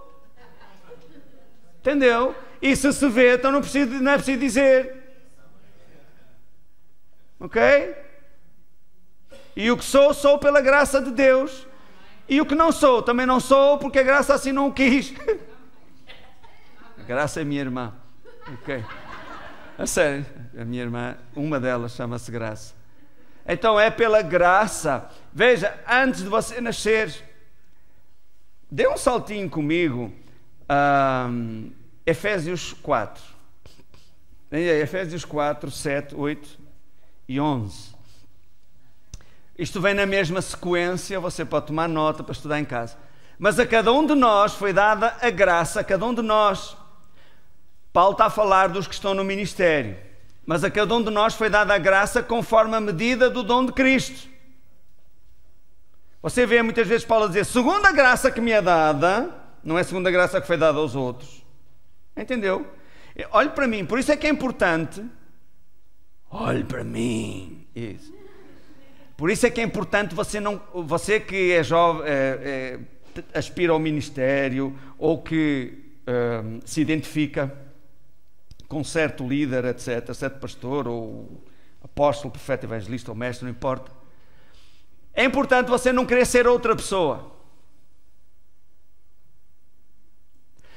Entendeu? E se vê, então não é preciso dizer. Ok? E o que sou, sou pela graça de Deus. E o que não sou, também não sou, porque a graça assim não o quis. A graça é minha irmã. Ok? A sério, a minha irmã, uma delas chama-se Graça. Então é pela graça. Veja, antes de você nascer, dê um saltinho comigo. Efésios 4. Efésios 4, 7, 8 e 11. Isto vem na mesma sequência, você pode tomar nota para estudar em casa. Mas a cada um de nós foi dada a graça, a cada um de nós. Paulo está a falar dos que estão no ministério. Mas a cada um de nós foi dada a graça conforme a medida do dom de Cristo. Você vê muitas vezes Paulo a dizer, segundo a graça que me é dada, não é segundo a graça que foi dada aos outros. Entendeu? Olhe para mim, por isso é que é importante. Olhe para mim. Isso. Por isso é que é importante você que é jovem, aspira ao ministério ou que se identifica com certo líder, etc., certo pastor ou apóstolo, profeta, evangelista ou mestre, não importa. É importante você não querer ser outra pessoa.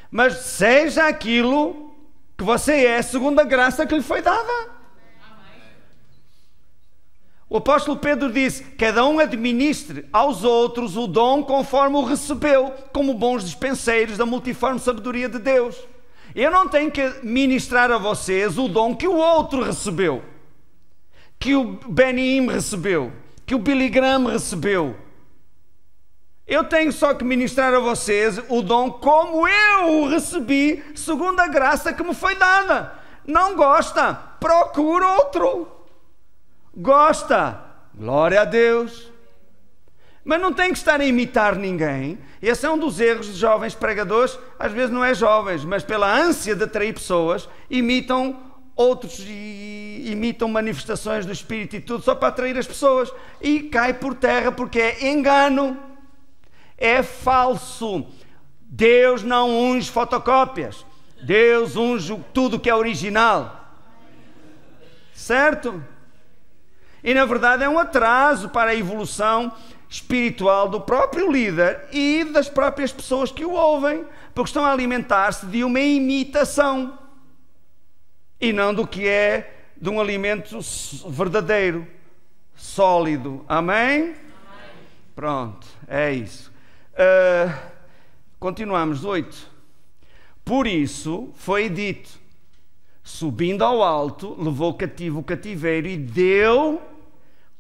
Mas seja aquilo que você é segundo a graça que lhe foi dada. O apóstolo Pedro disse, cada um administre aos outros o dom conforme o recebeu, como bons dispenseiros da multiforme sabedoria de Deus. Eu não tenho que ministrar a vocês o dom que o outro recebeu, que o Benim recebeu, que o Billy Graham recebeu. Eu tenho só que ministrar a vocês o dom como eu o recebi, segundo a graça que me foi dada. Não gosta? Procura outro. Gosta? Glória a Deus. Mas não tem que estar a imitar ninguém. Esse é um dos erros de jovens pregadores. Às vezes não é jovens, mas pela ânsia de atrair pessoas, imitam outros e imitam manifestações do Espírito e tudo, só para atrair as pessoas. E cai por terra porque é engano. É falso. Deus não unge fotocópias. Deus unge tudo que é original. Certo? E na verdade é um atraso para a evolução espiritual do próprio líder e das próprias pessoas que o ouvem, porque estão a alimentar-se de uma imitação e não do que é de um alimento verdadeiro, sólido. Amém? Pronto, é isso. Continuamos, 8. Por isso foi dito, subindo ao alto, levou cativo o cativeiro e deu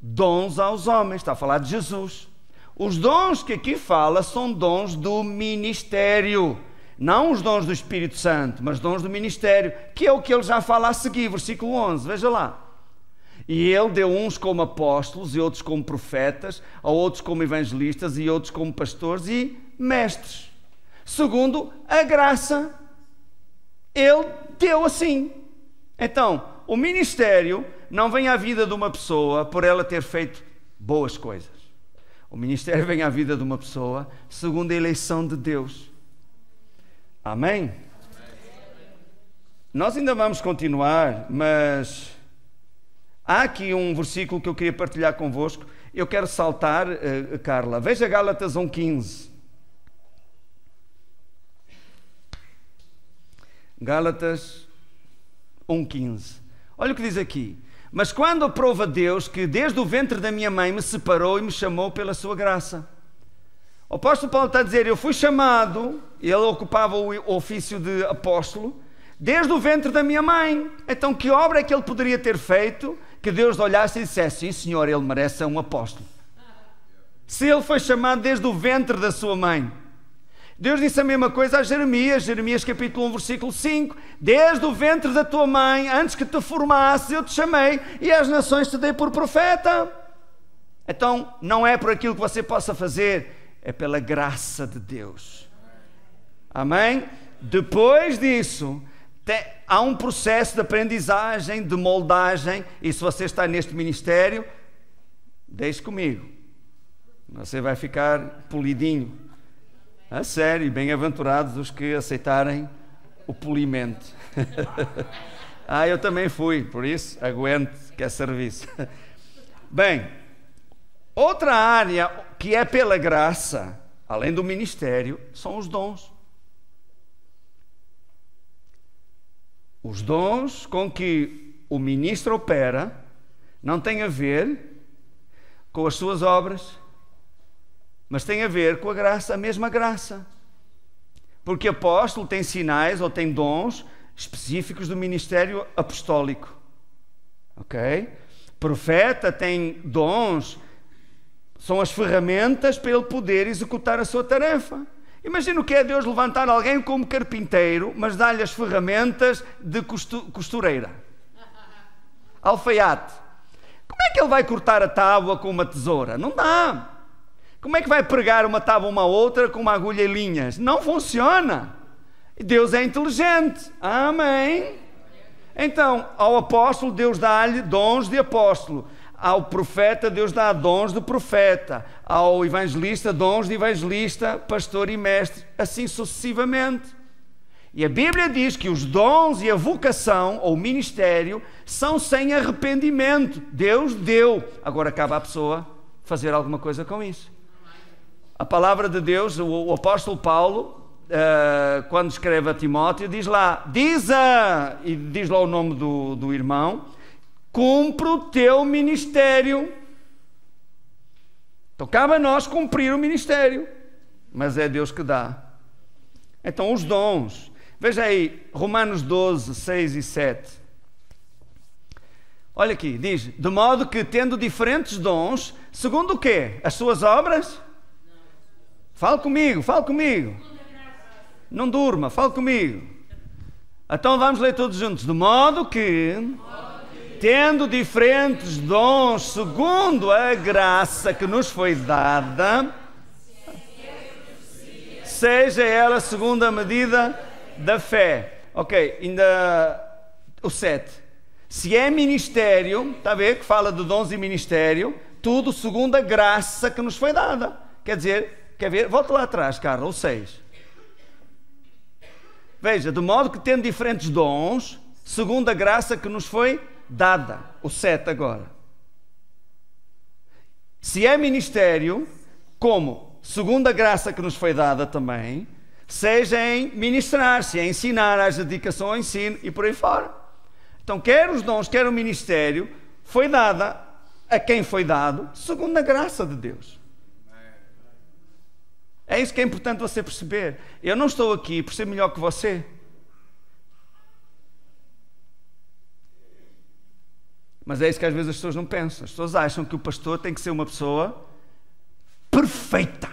dons aos homens. Está a falar de Jesus. Os dons que aqui fala são dons do ministério, não os dons do Espírito Santo, mas dons do ministério, que é o que ele já fala a seguir, versículo 11, veja lá. E ele deu uns como apóstolos, e outros como profetas, a outros como evangelistas, e outros como pastores e mestres, segundo a graça. Ele deu assim. Então, o ministério não vem à vida de uma pessoa por ela ter feito boas coisas. O ministério vem à vida de uma pessoa segundo a eleição de Deus. Amém? Nós ainda vamos continuar, mas há aqui um versículo que eu queria partilhar convosco. Eu quero saltar, Carla. Veja Gálatas 1:15. Gálatas 1:15. Olha o que diz aqui. Mas quando aprova Deus que desde o ventre da minha mãe me separou e me chamou pela sua graça. O apóstolo Paulo está a dizer, eu fui chamado, ele ocupava o ofício de apóstolo, desde o ventre da minha mãe. Então que obra é que ele poderia ter feito que Deus olhasse e dissesse, sim senhor, ele merece ser um apóstolo. Se ele foi chamado desde o ventre da sua mãe. Deus disse a mesma coisa a Jeremias, Jeremias capítulo 1, versículo 5. Desde o ventre da tua mãe, antes que te formasse, eu te chamei e às nações te dei por profeta. Então, não é por aquilo que você possa fazer, é pela graça de Deus. Amém? Depois disso, há um processo de aprendizagem, de moldagem, e se você está neste ministério, deixe comigo. Você vai ficar polidinho. A sério, bem-aventurados os que aceitarem o polimento. Eu também fui, por isso aguento que é serviço. Bem, outra área que é pela graça, além do ministério, são os dons. Os dons com que o ministro opera não têm a ver com as suas obras, mas tem a ver com a graça, a mesma graça. Porque apóstolo tem sinais ou tem dons específicos do ministério apostólico. Ok? Profeta tem dons, são as ferramentas para ele poder executar a sua tarefa. Imagina o que é Deus levantar alguém como carpinteiro, mas dar-lhe as ferramentas de costureira. Alfaiate. Como é que ele vai cortar a tábua com uma tesoura? Não dá. Como é que vai pregar uma tábua uma outra com uma agulha e linhas? Não funciona. Deus é inteligente. Amém. Então, ao apóstolo, Deus dá-lhe dons de apóstolo. Ao profeta, Deus dá dons de profeta. Ao evangelista, dons de evangelista, pastor e mestre. Assim sucessivamente. E a Bíblia diz que os dons e a vocação, ou ministério, são sem arrependimento. Deus deu. Agora cabe à pessoa fazer alguma coisa com isso. A palavra de Deus, o apóstolo Paulo, quando escreve a Timóteo, diz lá, e diz lá o nome do irmão, cumpre o teu ministério. Então cabe a nós cumprir o ministério, mas é Deus que dá. Então os dons. Veja aí, Romanos 12, 6 e 7. Olha aqui, diz: de modo que, tendo diferentes dons, segundo o quê? As suas obras? Fala comigo, fala comigo. Não durma, fala comigo. Então vamos ler todos juntos. De modo que, tendo diferentes dons, segundo a graça que nos foi dada, seja ela segundo a medida da fé. Ok, ainda o 7. Se é ministério, está a ver que fala de dons e ministério, tudo segundo a graça que nos foi dada. Quer dizer, quer ver? Volta lá atrás, Carla, o 6. Veja, de modo que tendo diferentes dons, segundo a graça que nos foi dada. O 7 agora. Se é ministério, como? Segundo a graça que nos foi dada também, seja em ministrar, se é ensinar, haja dedicação ao ensino e por aí fora. Então, quer os dons, quer o ministério, foi dada a quem foi dado, segundo a graça de Deus. É isso que é importante você perceber. Eu não estou aqui por ser melhor que você. Mas é isso que às vezes as pessoas não pensam. As pessoas acham que o pastor tem que ser uma pessoa perfeita.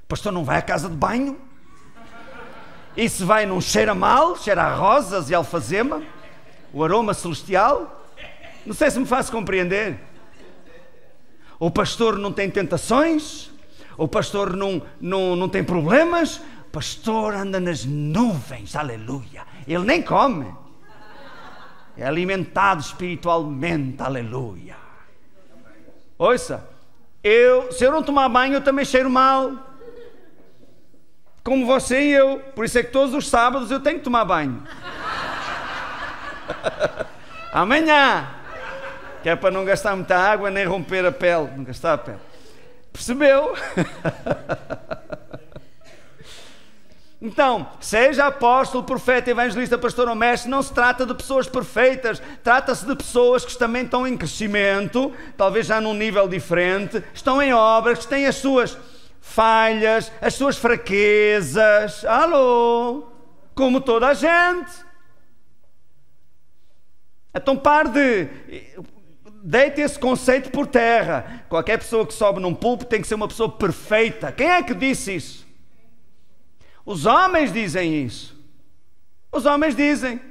O pastor não vai à casa de banho. E se vai não cheira mal, cheira a rosas e alfazema, o aroma celestial. Não sei se me faço compreender. O pastor não tem tentações. O pastor não tem problemas. O pastor anda nas nuvens, aleluia. Ele nem come. É alimentado espiritualmente, aleluia. Ouça, se eu não tomar banho, eu também cheiro mal. Como você e eu. Por isso é que todos os sábados eu tenho que tomar banho. Amanhã. Que é para não gastar muita água, nem romper a pele. Não gastar a pele. Percebeu? Então, seja apóstolo, profeta, evangelista, pastor ou mestre, não se trata de pessoas perfeitas, trata-se de pessoas que também estão em crescimento, talvez já num nível diferente, estão em obras, que têm as suas falhas, as suas fraquezas, alô, como toda a gente. Então deite esse conceito por terra. Qualquer pessoa que sobe num púlpito tem que ser uma pessoa perfeita. Quem é que disse isso? Os homens dizem isso. Os homens dizem.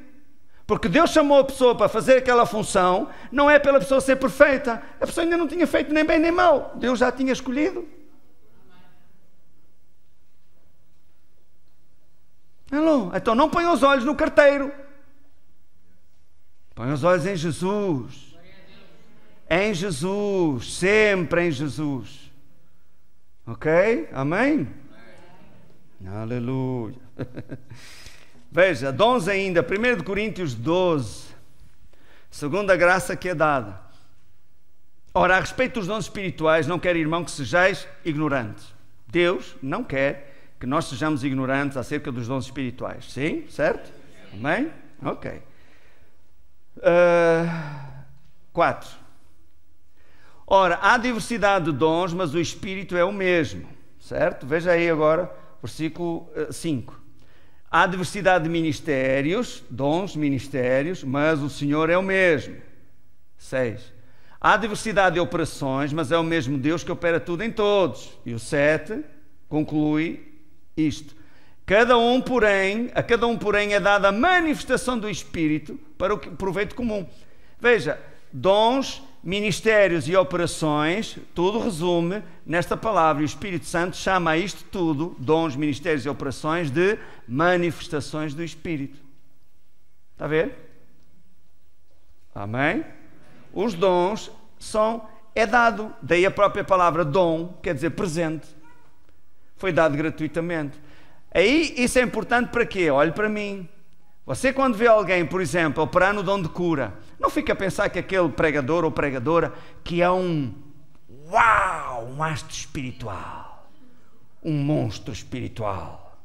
Porque Deus chamou a pessoa para fazer aquela função, não é pela pessoa ser perfeita. A pessoa ainda não tinha feito nem bem nem mal. Deus já tinha escolhido. Alô? Então não põe os olhos no carteiro. Põe os olhos em Jesus. Em Jesus. Sempre em Jesus. Ok? Amém? Aleluia. Veja, dons ainda, 1 Coríntios 12, segundo a graça que é dada. Ora, a respeito dos dons espirituais, não quero, irmão, que sejais ignorantes. Deus não quer que nós sejamos ignorantes acerca dos dons espirituais. Sim? Certo? Amém? Ok. 4. Ora, há diversidade de dons, mas o Espírito é o mesmo. Certo? Veja aí agora, versículo 5. Há diversidade de ministérios, dons, ministérios, mas o Senhor é o mesmo. 6. Há diversidade de operações, mas é o mesmo Deus que opera tudo em todos. E o 7 conclui isto. A cada um, porém, é dada a manifestação do Espírito para o proveito comum. Veja, dons, ministérios e operações, tudo resume nesta palavra. E o Espírito Santo chama a isto tudo, dons, ministérios e operações, de manifestações do Espírito. Está a ver? Amém? Os dons é dado, daí a própria palavra dom, quer dizer presente. Foi dado gratuitamente. Aí isso é importante para quê? Olhe para mim. Você quando vê alguém, por exemplo, operar no dom de cura, não fica a pensar que aquele pregador ou pregadora que é um astro espiritual, um monstro espiritual.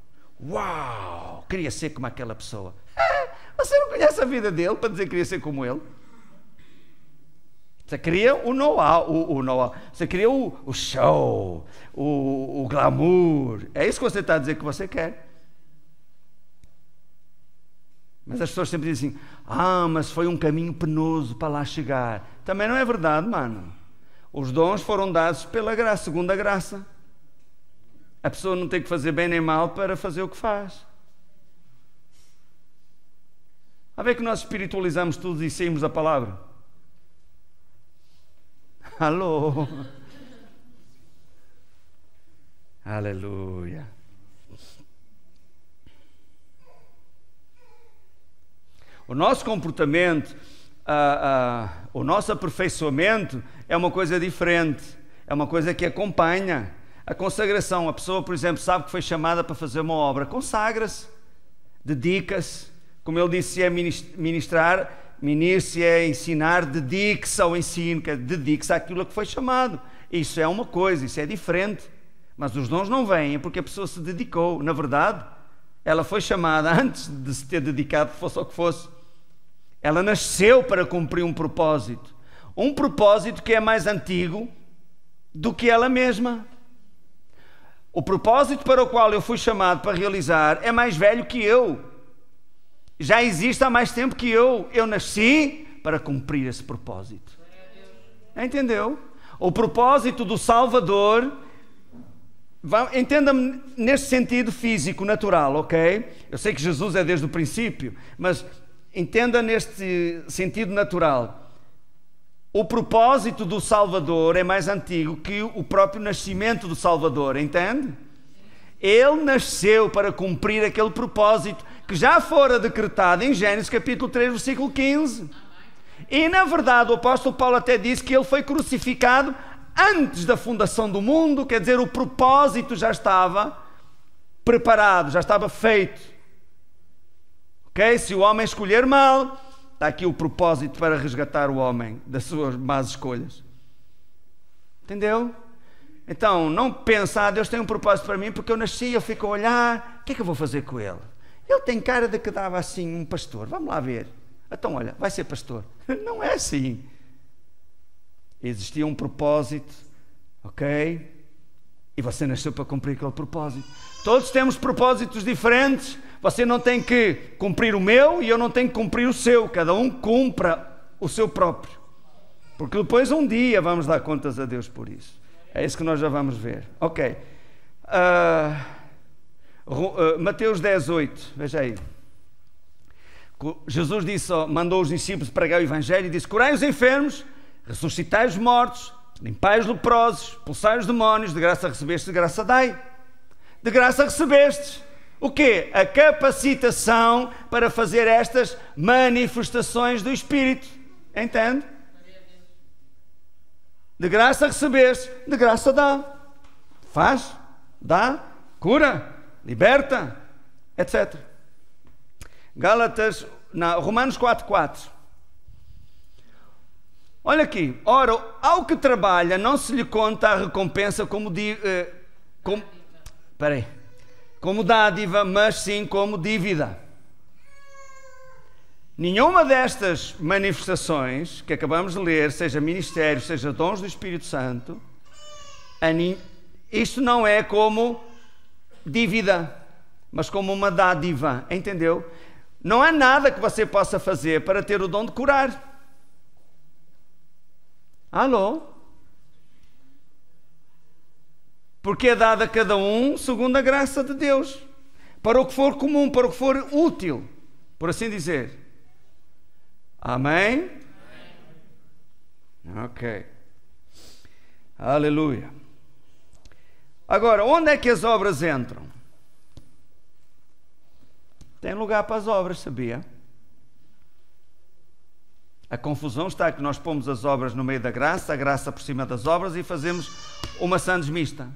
Uau! Queria ser como aquela pessoa. Você não conhece a vida dele para dizer que queria ser como ele? Você queria o know-how, você queria o show, o glamour. É isso que você está a dizer que você quer. Mas as pessoas sempre dizem assim, mas foi um caminho penoso para lá chegar. Também não é verdade, mano. Os dons foram dados pela graça, segundo a graça. A pessoa não tem que fazer bem nem mal para fazer o que faz. A ver que nós espiritualizamos tudo e saímos da palavra. Alô? Aleluia. O nosso comportamento, o nosso aperfeiçoamento é uma coisa diferente. É uma coisa que acompanha a consagração. A pessoa, por exemplo, sabe que foi chamada para fazer uma obra. Consagra-se, dedica-se. Como ele disse, se é ministrar, se é ensinar, dedique-se ao ensino, dedique-se àquilo que foi chamado. Isso é uma coisa, isso é diferente. Mas os dons não vêm porque a pessoa se dedicou. Na verdade, ela foi chamada antes de se ter dedicado, fosse o que fosse. Ela nasceu para cumprir um propósito. Um propósito que é mais antigo do que ela mesma. O propósito para o qual eu fui chamado para realizar é mais velho que eu. Já existe há mais tempo que eu. Eu nasci para cumprir esse propósito. Entendeu? O propósito do Salvador, entenda-me neste sentido físico, natural, ok? Eu sei que Jesus é desde o princípio, mas entenda neste sentido natural. O propósito do Salvador é mais antigo que o próprio nascimento do Salvador, entende? Ele nasceu para cumprir aquele propósito que já fora decretado em Gênesis capítulo 3, versículo 15. E na verdade o apóstolo Paulo até disse que ele foi crucificado antes da fundação do mundo, quer dizer, o propósito já estava preparado, já estava feito. Ok? Se o homem escolher mal, está aqui o propósito para resgatar o homem das suas más escolhas. Entendeu? Então, não pensa, Deus tem um propósito para mim porque eu nasci, eu fico a olhar, o que é que eu vou fazer com ele? Ele tem cara de que dava assim um pastor, vamos lá ver. Então, olha, vai ser pastor. Não é assim. Existia um propósito, ok? E você nasceu para cumprir aquele propósito. Todos temos propósitos diferentes. Você não tem que cumprir o meu e eu não tenho que cumprir o seu. Cada um cumpra o seu próprio. Porque depois um dia vamos dar contas a Deus por isso. É isso que nós já vamos ver. Ok. Mateus 10:8. Veja aí. Jesus disse, mandou os discípulos pregar o Evangelho e disse: curai os enfermos, ressuscitai os mortos, limpai os leprosos, expulsai os demónios, de graça recebestes, de graça dai. De graça recebestes. O quê? A capacitação para fazer estas manifestações do Espírito. Entende? De graça recebestes, de graça dá. Faz, dá, cura, liberta, etc. Romanos 4:4. Olha aqui. Ora, ao que trabalha não se lhe conta a recompensa como dádiva, mas sim como dívida. Nenhuma destas manifestações que acabamos de ler, seja ministério, seja dons do Espírito Santo, isto não é como dívida, mas como uma dádiva, entendeu? Não há nada que você possa fazer para ter o dom de curar. Alô? Porque é dado a cada um segundo a graça de Deus, para o que for comum, para o que for útil, por assim dizer. Amém? Ok. Aleluia. Agora, onde é que as obras entram? Tem lugar para as obras, sabia? A confusão está que nós pomos as obras no meio da graça, a graça por cima das obras e fazemos uma sandes mista.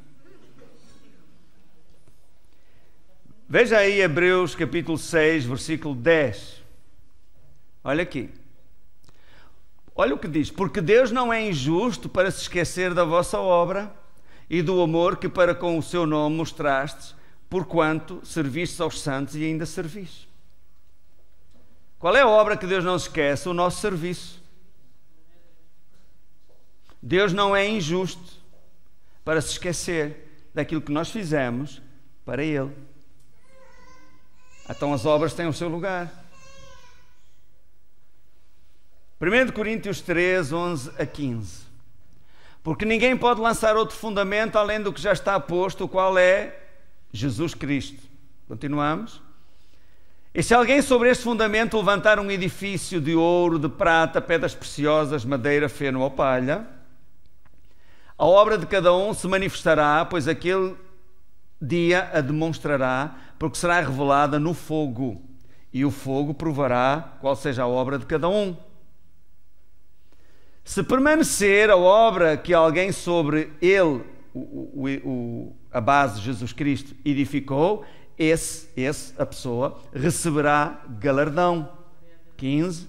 Veja aí Hebreus capítulo 6, versículo 10. Olha aqui. Olha o que diz. Porque Deus não é injusto para se esquecer da vossa obra e do amor que para com o seu nome mostrastes, porquanto servistes aos santos e ainda servis. Qual é a obra que Deus não se esquece? O nosso serviço. Deus não é injusto para se esquecer daquilo que nós fizemos para Ele. Então as obras têm o seu lugar. 1 Coríntios 3, 11 a 15. Porque ninguém pode lançar outro fundamento além do que já está posto, o qual é Jesus Cristo. Continuamos. E se alguém sobre este fundamento levantar um edifício de ouro, de prata, pedras preciosas, madeira, feno ou palha, a obra de cada um se manifestará, pois aquele dia a demonstrará, porque será revelada no fogo, e o fogo provará qual seja a obra de cada um. Se permanecer a obra que alguém sobre ele, a base de Jesus Cristo, edificou, a pessoa receberá galardão. 15.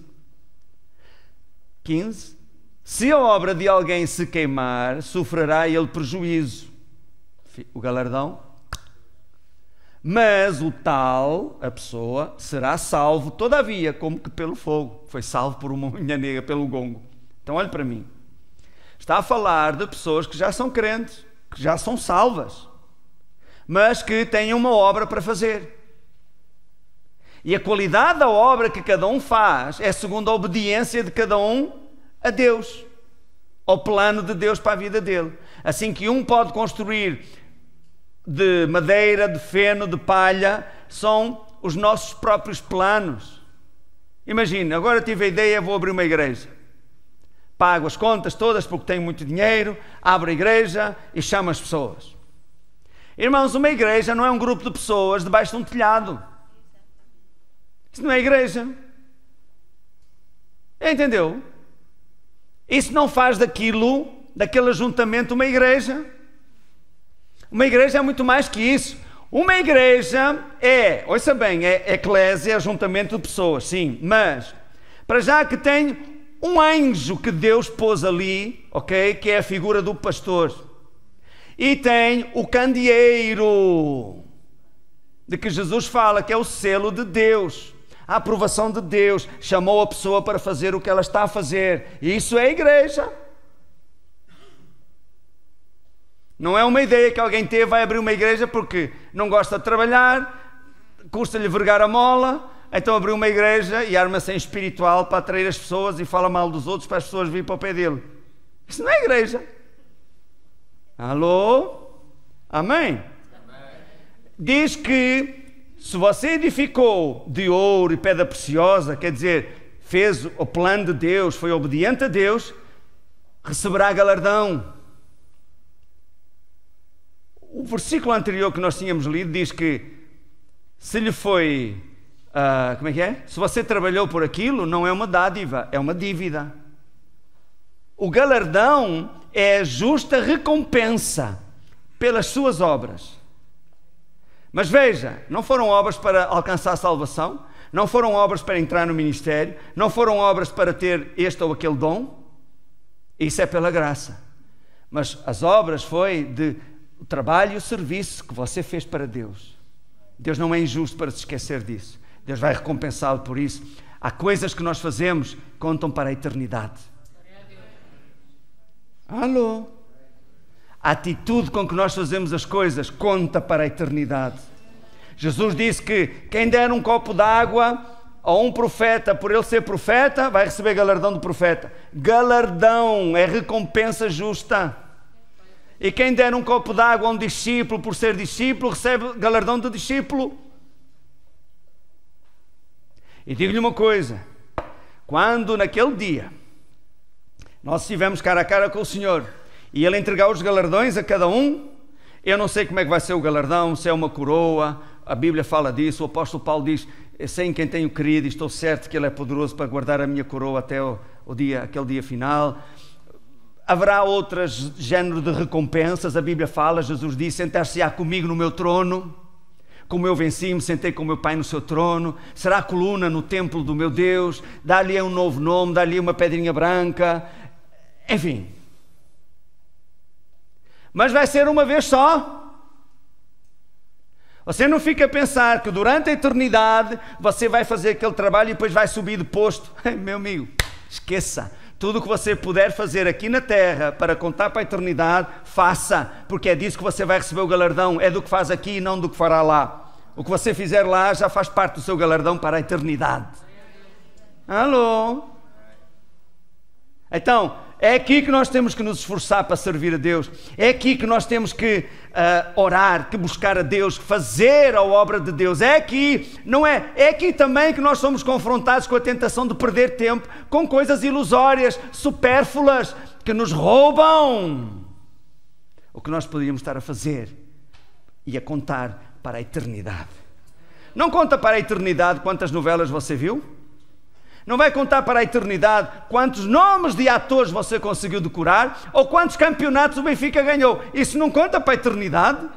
Se a obra de alguém se queimar, sofrerá ele prejuízo. O galardão. Mas o tal, a pessoa, será salvo, todavia, como que pelo fogo. Foi salvo por uma unha negra, pelo gongo. Então olhe para mim. Está a falar de pessoas que já são crentes, que já são salvas, mas que têm uma obra para fazer. E a qualidade da obra que cada um faz é segundo a obediência de cada um a Deus, ao plano de Deus para a vida dele. Assim que um pode construir de madeira, de feno, de palha, são os nossos próprios planos. Imagina, agora tive a ideia, vou abrir uma igreja. Pago as contas todas porque tenho muito dinheiro, abro a igreja e chamo as pessoas. Irmãos, uma igreja não é um grupo de pessoas debaixo de um telhado. Isso não é igreja. Entendeu? Isso não faz daquele ajuntamento uma igreja. Uma igreja é muito mais que isso. Uma igreja ouça bem, é eclésia, é ajuntamento de pessoas, sim, mas para já que tem um anjo que Deus pôs ali, ok, que é a figura do pastor, e tem o candeeiro de que Jesus fala, que é o selo de Deus, a aprovação de Deus, chamou a pessoa para fazer o que ela está a fazer, e isso é a igreja. Não é uma ideia que alguém teve, vai abrir uma igreja porque não gosta de trabalhar, custa-lhe vergar a mola, então abriu uma igreja e arma-se em espiritual para atrair as pessoas e fala mal dos outros para as pessoas virem para o pé dele. Isso não é igreja. Alô? Amém? Diz que se você edificou de ouro e pedra preciosa, quer dizer, fez o plano de Deus, foi obediente a Deus, receberá galardão. O versículo anterior que nós tínhamos lido diz que se lhe foi, como é que é? Se você trabalhou por aquilo, não é uma dádiva, é uma dívida. O galardão é a justa recompensa pelas suas obras. Mas veja, não foram obras para alcançar a salvação, não foram obras para entrar no ministério, não foram obras para ter este ou aquele dom. Isso é pela graça. Mas as obras foi de o trabalho e o serviço que você fez para Deus. Deus não é injusto para se esquecer disso. Deus vai recompensá-lo por isso. Há coisas que nós fazemos que contam para a eternidade. Alô? A atitude com que nós fazemos as coisas conta para a eternidade. Jesus disse que quem der um copo d'água a um profeta, por ele ser profeta, vai receber galardão do profeta. Galardão é recompensa justa. E quem der um copo d'água a um discípulo por ser discípulo, recebe galardão do discípulo. E digo-lhe uma coisa, quando naquele dia nós estivemos cara a cara com o Senhor e Ele entregar os galardões a cada um, eu não sei como é que vai ser o galardão, se é uma coroa, a Bíblia fala disso, o apóstolo Paulo diz, sei em quem tenho querido e estou certo que Ele é poderoso para guardar a minha coroa até aquele dia final. Haverá outros géneros de recompensas, a Bíblia fala, Jesus diz, sentar-se-á comigo no meu trono, como eu venci, me sentei com meu Pai no seu trono, será a coluna no templo do meu Deus, dá-lhe um novo nome, dá-lhe uma pedrinha branca, enfim. Mas vai ser uma vez só. Você não fica a pensar que durante a eternidade você vai fazer aquele trabalho e depois vai subir de posto. Meu amigo, esqueça. Tudo o que você puder fazer aqui na terra para contar para a eternidade, faça, porque é disso que você vai receber o galardão, é do que faz aqui e não do que fará lá. O que você fizer lá já faz parte do seu galardão para a eternidade. Alô? Então, é aqui que nós temos que nos esforçar para servir a Deus. É aqui que nós temos que orar, que buscar a Deus, fazer a obra de Deus. É aqui, não é? É aqui também que nós somos confrontados com a tentação de perder tempo com coisas ilusórias, supérfluas, que nos roubam o que nós poderíamos estar a fazer e a contar para a eternidade. Não conta para a eternidade quantas novelas você viu? Não vai contar para a eternidade quantos nomes de atores você conseguiu decorar ou quantos campeonatos o Benfica ganhou. Isso não conta para a eternidade?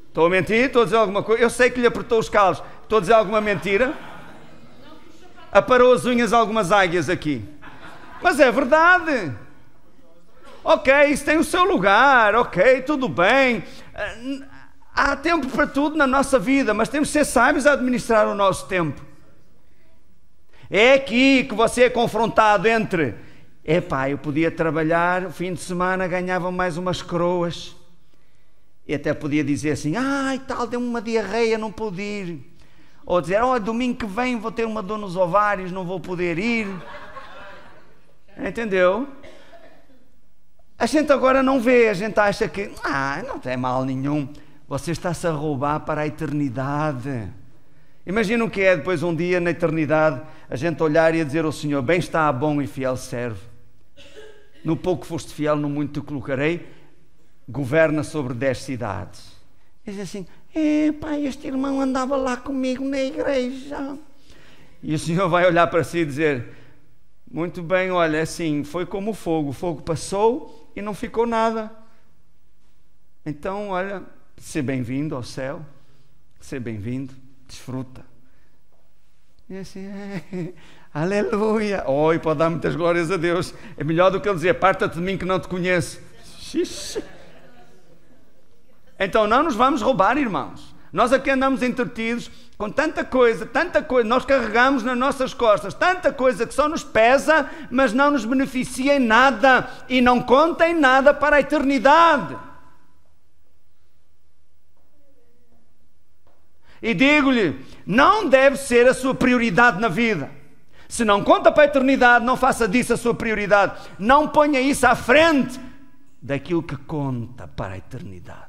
Estou a mentir? Estou a dizer alguma coisa? Eu sei que lhe apertou os calos. Estou a dizer alguma mentira? Aparou as unhas algumas águias aqui. Mas é verdade. Ok, isso tem o seu lugar. Ok, tudo bem. Há tempo para tudo na nossa vida, mas temos que ser sábios a administrar o nosso tempo. É aqui que você é confrontado entre eu podia trabalhar, o fim de semana ganhava mais umas coroas e até podia dizer assim, deu-me uma diarreia, não pude ir, ou dizer, domingo que vem vou ter uma dor nos ovários, não vou poder ir. Entendeu? A gente agora não vê, a gente acha que não tem mal nenhum. Você está-se a roubar para a eternidade. Imagina o que é depois um dia na eternidade a gente olhar e a dizer ao Senhor, bem está, bom e fiel servo. No pouco foste fiel, no muito te colocarei, governa sobre 10 cidades. E diz assim, este irmão andava lá comigo na igreja. E o Senhor vai olhar para si e dizer, muito bem, olha, assim, foi como o fogo passou e não ficou nada. Então, olha, seja bem-vindo ao céu, seja bem-vindo. Desfruta. E assim, aleluia. E pode dar muitas glórias a Deus. É melhor do que ele dizer, aparta-te de mim que não te conheço. Xiii. Então não nos vamos roubar, irmãos. Nós aqui andamos entretidos com tanta coisa, nós carregamos nas nossas costas tanta coisa que só nos pesa, mas não nos beneficia em nada e não conta em nada para a eternidade. E digo-lhe, não deve ser a sua prioridade na vida. Se não conta para a eternidade, não faça disso a sua prioridade. Não ponha isso à frente daquilo que conta para a eternidade.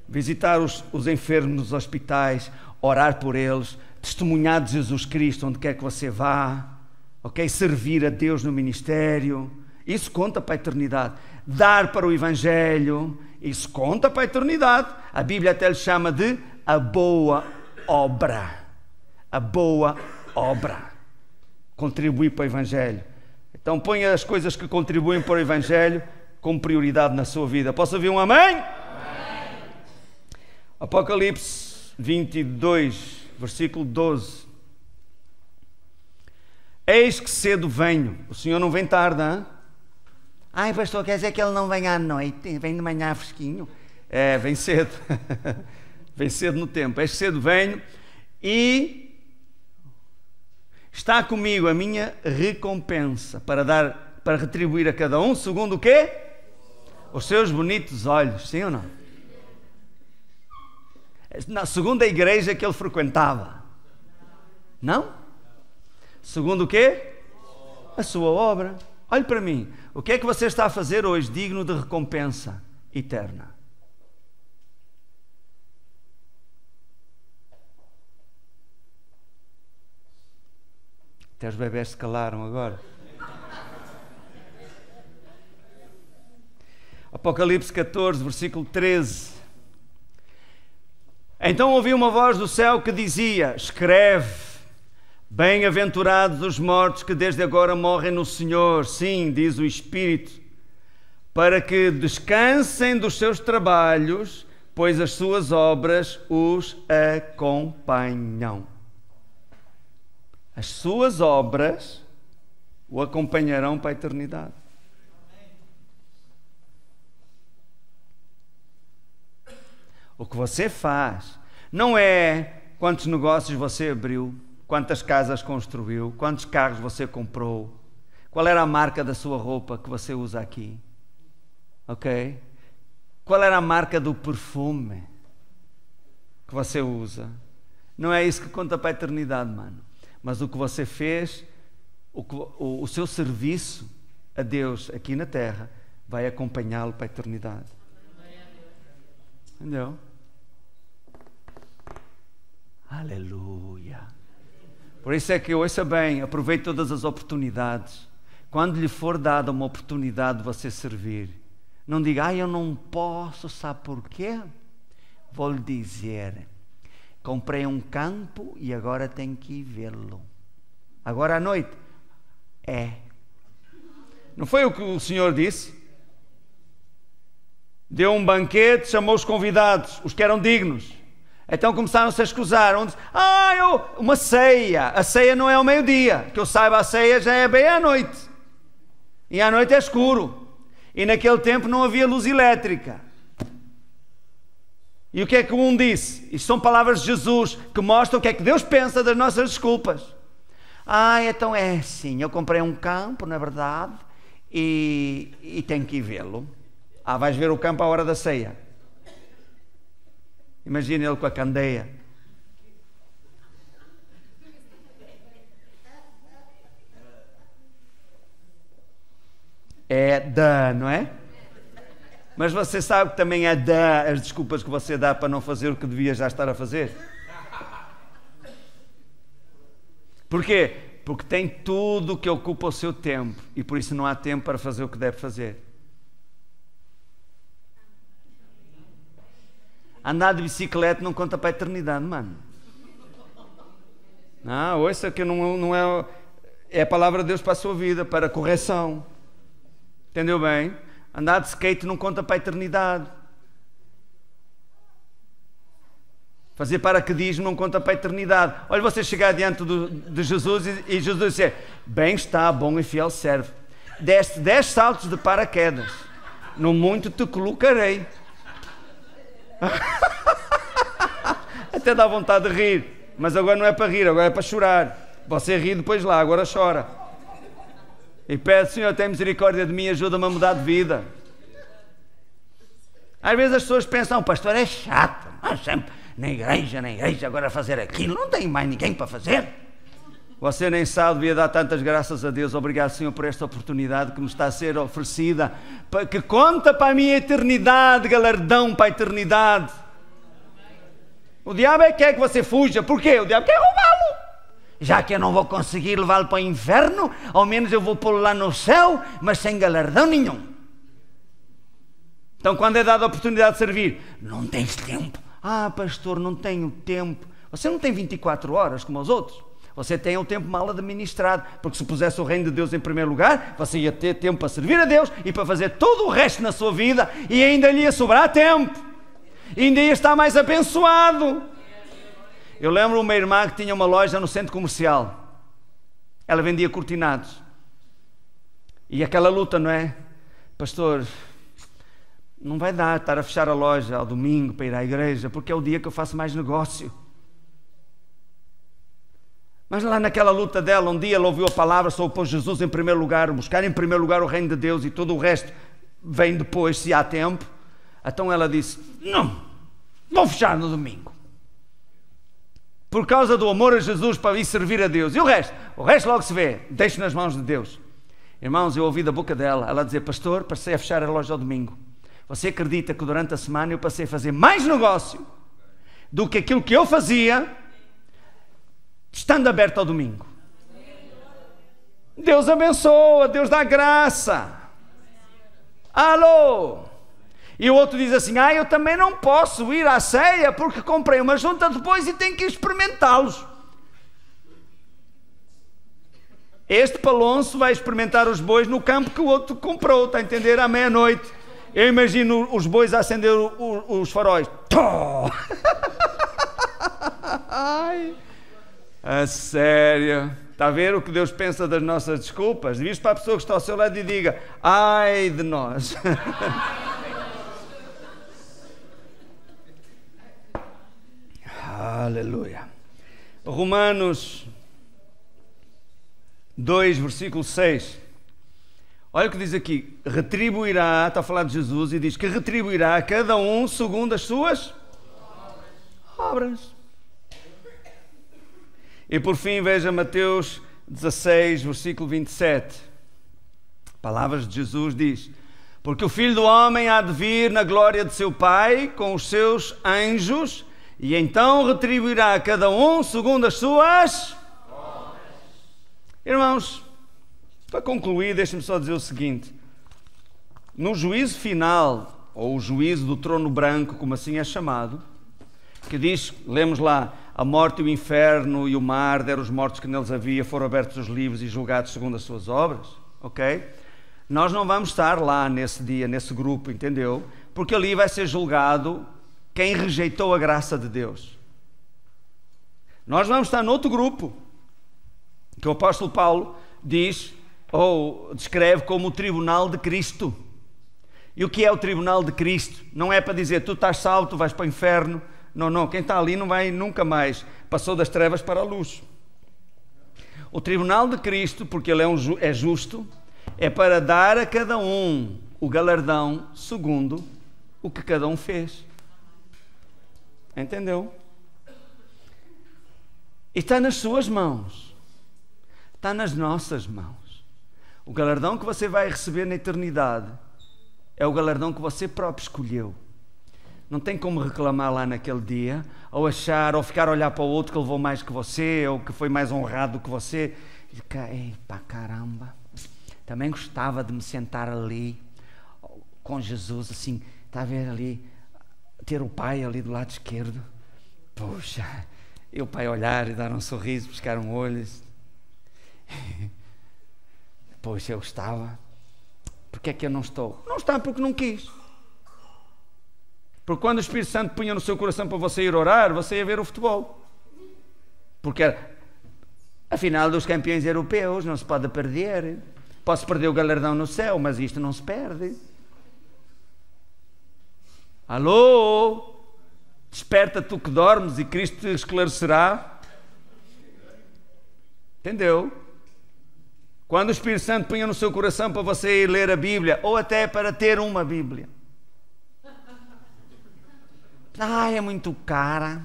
Visitar os enfermos nos hospitais, orar por eles, testemunhar de Jesus Cristo onde quer que você vá, ok? Servir a Deus no ministério, isso conta para a eternidade. Dar para o Evangelho, isso conta para a eternidade. A Bíblia até lhe chama de a boa obra. A boa obra. Contribuir para o Evangelho. Então ponha as coisas que contribuem para o Evangelho como prioridade na sua vida. Posso ouvir um amém? Amém. Apocalipse 22, versículo 12. Eis que cedo venho. O Senhor não vem tarde, hein? Pastor, quer dizer que ele não vem à noite, vem de manhã fresquinho? Vem cedo. Vem cedo no tempo. Eis que cedo venho e está comigo a minha recompensa para retribuir a cada um segundo o quê? Os seus bonitos olhos, sim ou não? Segundo a igreja que ele frequentava. Não? Segundo o quê? A sua obra. Olhe para mim. O que é que você está a fazer hoje digno de recompensa eterna? Até os bebés se calaram agora. Apocalipse 14, versículo 13. Então ouvi uma voz do céu que dizia: escreve, bem-aventurados os mortos que desde agora morrem no Senhor. Sim, diz o Espírito, para que descansem dos seus trabalhos, pois as suas obras os acompanham. As suas obras o acompanharão para a eternidade. O que você faz não é quantos negócios você abriu, quantas casas construiu, quantos carros você comprou, qual era a marca da sua roupa que você usa aqui, ok? Qual era a marca do perfume que você usa? Não é isso que conta para a eternidade, mano. Mas o que você fez o seu serviço a Deus aqui na terra vai acompanhá-lo para a eternidade. Entendeu? Aleluia. Por isso é que, ouça bem, aproveite todas as oportunidades. Quando lhe for dada uma oportunidade de você servir, não diga, eu não posso, sabe porquê? Vou lhe dizer, comprei um campo e agora tenho que ir vê-lo. Agora à noite? Não foi o que o Senhor disse? Deu um banquete, chamou os convidados, os que eram dignos. Então começaram-se a escusar. Um disse, uma ceia. A ceia não é ao meio-dia. Que eu saiba, a ceia já é bem à noite. E à noite é escuro. E naquele tempo não havia luz elétrica. E o que é que um disse? Isto são palavras de Jesus que mostram o que é que Deus pensa das nossas desculpas. Então é assim, eu comprei um campo, na verdade, e tenho que ir vê-lo. Vais ver o campo à hora da ceia. Imagina ele com a candeia. Não é? Mas você sabe que também as desculpas que você dá para não fazer o que devia já estar a fazer. Porquê? Porque tem tudo que ocupa o seu tempo e por isso não há tempo para fazer o que deve fazer. Andar de bicicleta não conta para a eternidade, mano. Ouça que não é a palavra de Deus para a sua vida, para a correção. Entendeu bem? Andar de skate não conta para a eternidade. Fazer paraquedismo não conta para a eternidade. Olha, você chegar diante de Jesus e Jesus dizer, bem está, bom e fiel servo. Deste 10 saltos de paraquedas. No muito te colocarei. Até dá vontade de rir. Mas agora não é para rir, agora é para chorar. Você ri depois lá, agora chora. E pede, Senhor, tem misericórdia de mim, ajuda-me a mudar de vida. Às vezes as pessoas pensam, o pastor é chato, sempre na igreja, agora a fazer aquilo, não tem mais ninguém para fazer. Você nem sabe, devia dar tantas graças a Deus. Obrigado, Senhor, por esta oportunidade que me está a ser oferecida, que conta para a minha eternidade, galardão para a eternidade. O diabo quer que você fuja. Porquê? O diabo quer roubá-lo. Já que eu não vou conseguir levá-lo para o inferno, ao menos eu vou pô-lo lá no céu, mas sem galardão nenhum. Então, quando é dada a oportunidade de servir, não tens tempo. Pastor, não tenho tempo. Você não tem 24 horas como os outros. Você tem o tempo mal administrado, porque se pusesse o reino de Deus em primeiro lugar, você ia ter tempo para servir a Deus e para fazer todo o resto na sua vida, e ainda lhe ia sobrar tempo. E ainda ia estar mais abençoado. Eu lembro uma irmã que tinha uma loja no centro comercial. Ela vendia cortinados. E aquela luta, não é? Pastor, não vai dar estar a fechar a loja ao domingo para ir à igreja, porque é o dia que eu faço mais negócio. Mas lá naquela luta dela, um dia ela ouviu a palavra, soube pôr Jesus em primeiro lugar, buscar em primeiro lugar o reino de Deus e todo o resto vem depois, se há tempo. Então ela disse, não, vou fechar no domingo. Por causa do amor a Jesus para ir servir a Deus. E o resto logo se vê, deixo nas mãos de Deus. Irmãos, eu ouvi da boca dela, ela dizer, pastor, passei a fechar a loja ao domingo. Você acredita que durante a semana eu passei a fazer mais negócio do que aquilo que eu fazia estando aberto ao domingo? Deus abençoa, Deus dá graça. Alô? E o outro diz assim, eu também não posso ir à ceia porque comprei uma junta de bois e tenho que experimentá-los. Este palonço vai experimentar os bois no campo que o outro comprou, está a entender? À meia-noite. Eu imagino os bois a acender os faróis. Ai, a sério. Está a ver o que Deus pensa das nossas desculpas? Viste para a pessoa que está ao seu lado e diga, ai de nós. Aleluia. Romanos 2, versículo 6. Olha o que diz aqui. Retribuirá, está a falar de Jesus, e diz que retribuirá a cada um segundo as suas obras. E por fim, veja Mateus 16, versículo 27. Palavras de Jesus diz: porque o Filho do Homem há de vir na glória de seu Pai com os seus anjos, e então retribuirá a cada um segundo as suas obras. Irmãos, para concluir, deixem-me só dizer o seguinte: no juízo final, ou o juízo do trono branco, como assim é chamado, que diz, lemos lá, a morte e o inferno e o mar deram os mortos que neles havia, foram abertos os livros e julgados segundo as suas obras, ok? Nós não vamos estar lá nesse dia, nesse grupo, entendeu? Porque ali vai ser julgado quem rejeitou a graça de Deus. Nós vamos estar noutro grupo, que o apóstolo Paulo diz, ou descreve como o tribunal de Cristo. E o que é o tribunal de Cristo? Não é para dizer, tu estás salvo, tu vais para o inferno. Não, não, quem está ali não vai nunca mais, passou das trevas para a luz. O tribunal de Cristo, porque ele é justo, é para dar a cada um o galardão segundo o que cada um fez. Entendeu? E está nas suas mãos, está nas nossas mãos. O galardão que você vai receber na eternidade é o galardão que você próprio escolheu. Não tem como reclamar lá naquele dia, ou achar, ou ficar a olhar para o outro que levou mais que você, ou que foi mais honrado que você. E ficar, ei, pá, caramba, também gostava de me sentar ali, com Jesus, assim, está a ver ali, ter o pai ali do lado esquerdo. Puxa, e o pai olhar e dar um sorriso, piscar um olho. Poxa, eu gostava. Porquê é que eu não estou? Não está porque não quis. Porque quando o Espírito Santo punha no seu coração para você ir orar, você ia ver o futebol. Porque era a final dos campeões europeus, não se pode perder. Pode-se perder o galardão no céu, mas isto não se perde. Alô? Desperta tu que dormes e Cristo te esclarecerá. Entendeu? Quando o Espírito Santo punha no seu coração para você ir ler a Bíblia, ou até para ter uma Bíblia. É muito cara.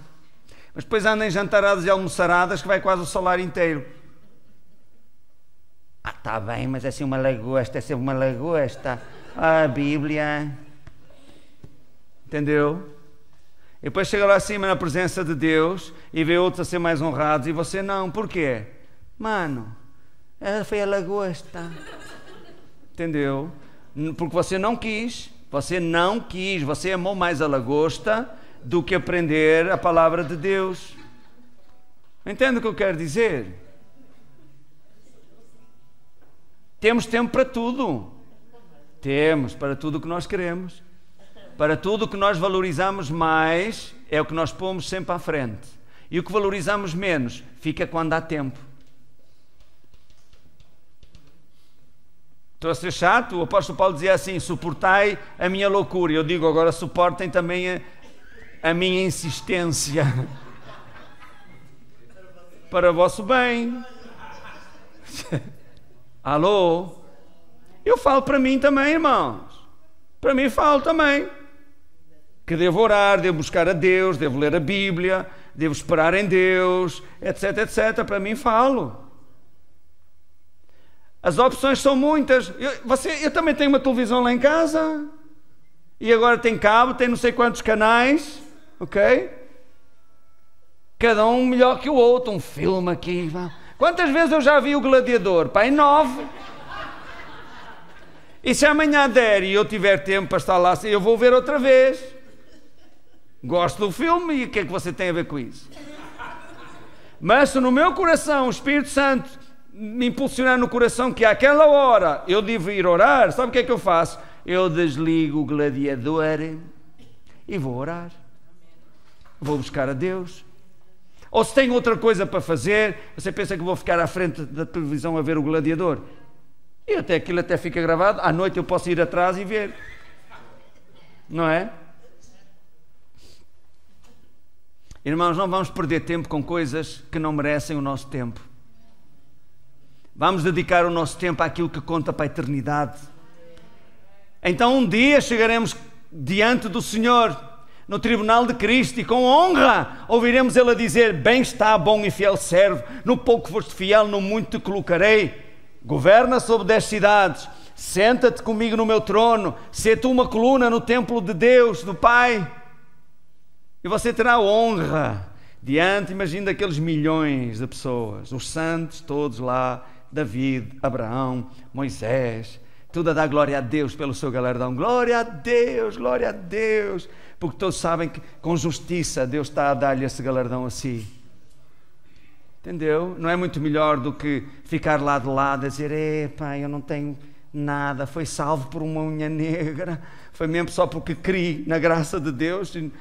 Mas depois anda em jantaradas e almoçaradas que vai quase o salário inteiro. Está bem, mas é assim uma lagosta, é sempre uma lagosta. A Bíblia. Entendeu? E depois chega lá acima na presença de Deus e vê outros a ser mais honrados e você não. Porquê? Mano, ela foi a lagosta. Entendeu? Porque você não quis. Você não quis, você amou mais a lagosta do que aprender a palavra de Deus. Entende o que eu quero dizer? Temos tempo para tudo. Temos para tudo o que nós queremos. Para tudo o que nós valorizamos mais é o que nós pomos sempre à frente. E o que valorizamos menos fica quando há tempo. Estou a ser chato? O apóstolo Paulo dizia assim: suportai a minha loucura. Eu digo agora, suportem também a minha insistência. Para o vosso bem. Alô? Eu falo para mim também, irmãos. Para mim falo também. Que devo orar, devo buscar a Deus, devo ler a Bíblia, devo esperar em Deus, etc, etc. Para mim falo. As opções são muitas. Eu também tenho uma televisão lá em casa. E agora tem cabo, tem não sei quantos canais. Ok? Cada um melhor que o outro. Um filme aqui. Quantas vezes eu já vi o Gladiador? Pai, 9. E se amanhã der e eu tiver tempo para estar lá, eu vou ver outra vez. Gosto do filme e o que é que você tem a ver com isso? Mas se no meu coração o Espírito Santo me impulsionar no coração que àquela hora eu devo ir orar, sabe o que é que eu faço? Eu desligo o Gladiador e vou orar. Vou buscar a Deus. Ou se tem outra coisa para fazer, você pensa que vou ficar à frente da televisão a ver o Gladiador? E até aquilo até fica gravado. À noite eu posso ir atrás e ver. Não é? Irmãos, não vamos perder tempo com coisas que não merecem o nosso tempo. Vamos dedicar o nosso tempo àquilo que conta para a eternidade. Então um dia chegaremos diante do Senhor. no tribunal de Cristo, e com honra ouviremos Ele a dizer: bem está, bom e fiel servo, no pouco foste fiel, no muito te colocarei. Governa sobre 10 cidades, senta-te comigo no meu trono, sê tu uma coluna no templo de Deus, do Pai, e você terá honra diante, imagina, daqueles milhões de pessoas, os santos todos lá, David, Abraão, Moisés, tudo a dar glória a Deus pelo seu galardão. Glória a Deus, porque todos sabem que com justiça Deus está a dar-lhe esse galardão a si. Entendeu? Não é muito melhor do que ficar lá de lado a dizer: epá, eu não tenho nada, foi salvo por uma unha negra, foi mesmo só porque criei na graça de Deus e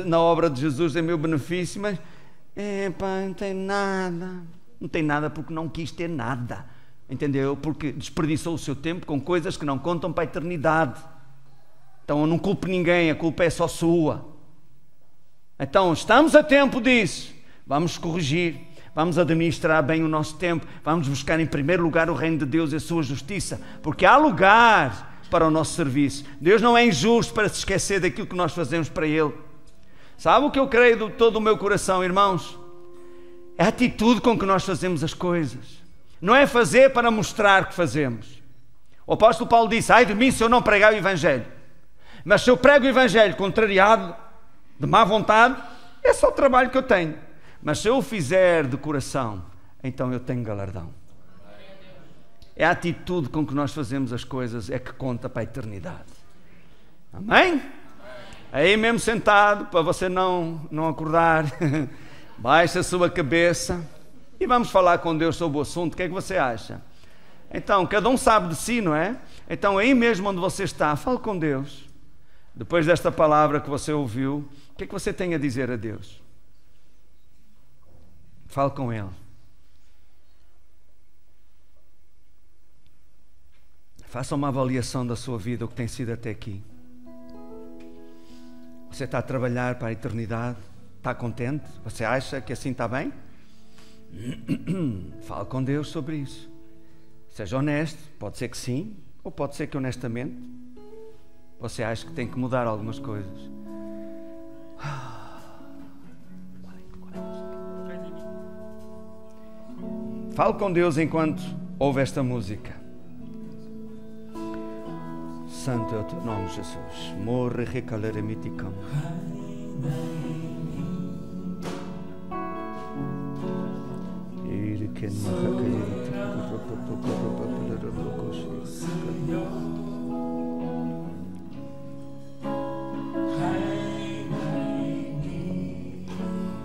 na obra de Jesus em meu benefício, mas epá, não tenho nada. Não tem nada porque não quis ter nada, entendeu? Porque desperdiçou o seu tempo com coisas que não contam para a eternidade. Então eu não culpo ninguém, a culpa é só sua. Então estamos a tempo disso, vamos corrigir, vamos administrar bem o nosso tempo, vamos buscar em primeiro lugar o reino de Deus e a sua justiça, porque há lugar para o nosso serviço. Deus não é injusto para se esquecer daquilo que nós fazemos para Ele. Sabe o que eu creio de todo o meu coração, irmãos? É a atitude com que nós fazemos as coisas. Não é fazer para mostrar que fazemos. O apóstolo Paulo disse: ai de mim se eu não pregar o Evangelho. Mas se eu prego o Evangelho contrariado, de má vontade, é só o trabalho que eu tenho. Mas se eu o fizer de coração, então eu tenho galardão. É a atitude com que nós fazemos as coisas é que conta para a eternidade. Amém? Aí mesmo sentado, para você não acordar, baixe a sua cabeça e vamos falar com Deus sobre o assunto. O que é que você acha? Então, cada um sabe de si, não é? Então, aí mesmo onde você está, fale com Deus. Depois desta palavra que você ouviu, o que é que você tem a dizer a Deus? Fale com Ele. Faça uma avaliação da sua vida, o que tem sido até aqui. Você está a trabalhar para a eternidade? Está contente? Você acha que assim está bem? Fale com Deus sobre isso. Seja honesto. Pode ser que sim, ou pode ser que honestamente você acha que tem que mudar algumas coisas. Fale com Deus enquanto ouve esta música. Santo é o teu nome, Jesus. Morre recaleriticam.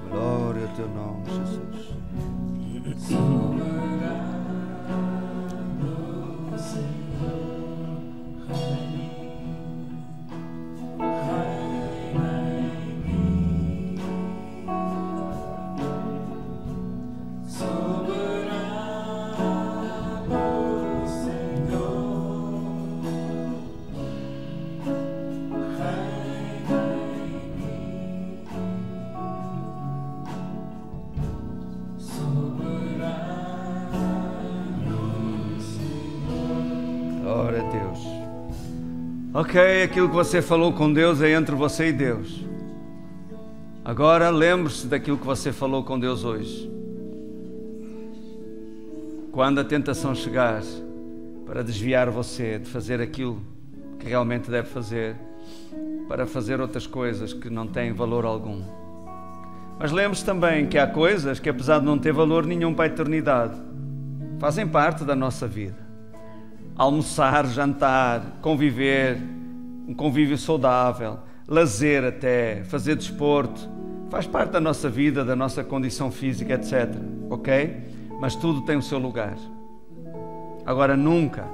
Glória ao teu nome, Jesus. Ok, aquilo que você falou com Deus é entre você e Deus. Agora lembre-se daquilo que você falou com Deus hoje. Quando a tentação chegar para desviar você de fazer aquilo que realmente deve fazer, para fazer outras coisas que não têm valor algum. Mas lembre-se também que há coisas que, apesar de não ter valor nenhum para a eternidade, fazem parte da nossa vida. Almoçar, jantar, conviver, um convívio saudável, lazer até, fazer desporto, faz parte da nossa vida, da nossa condição física, etc. Ok? Mas tudo tem o seu lugar. Agora, nunca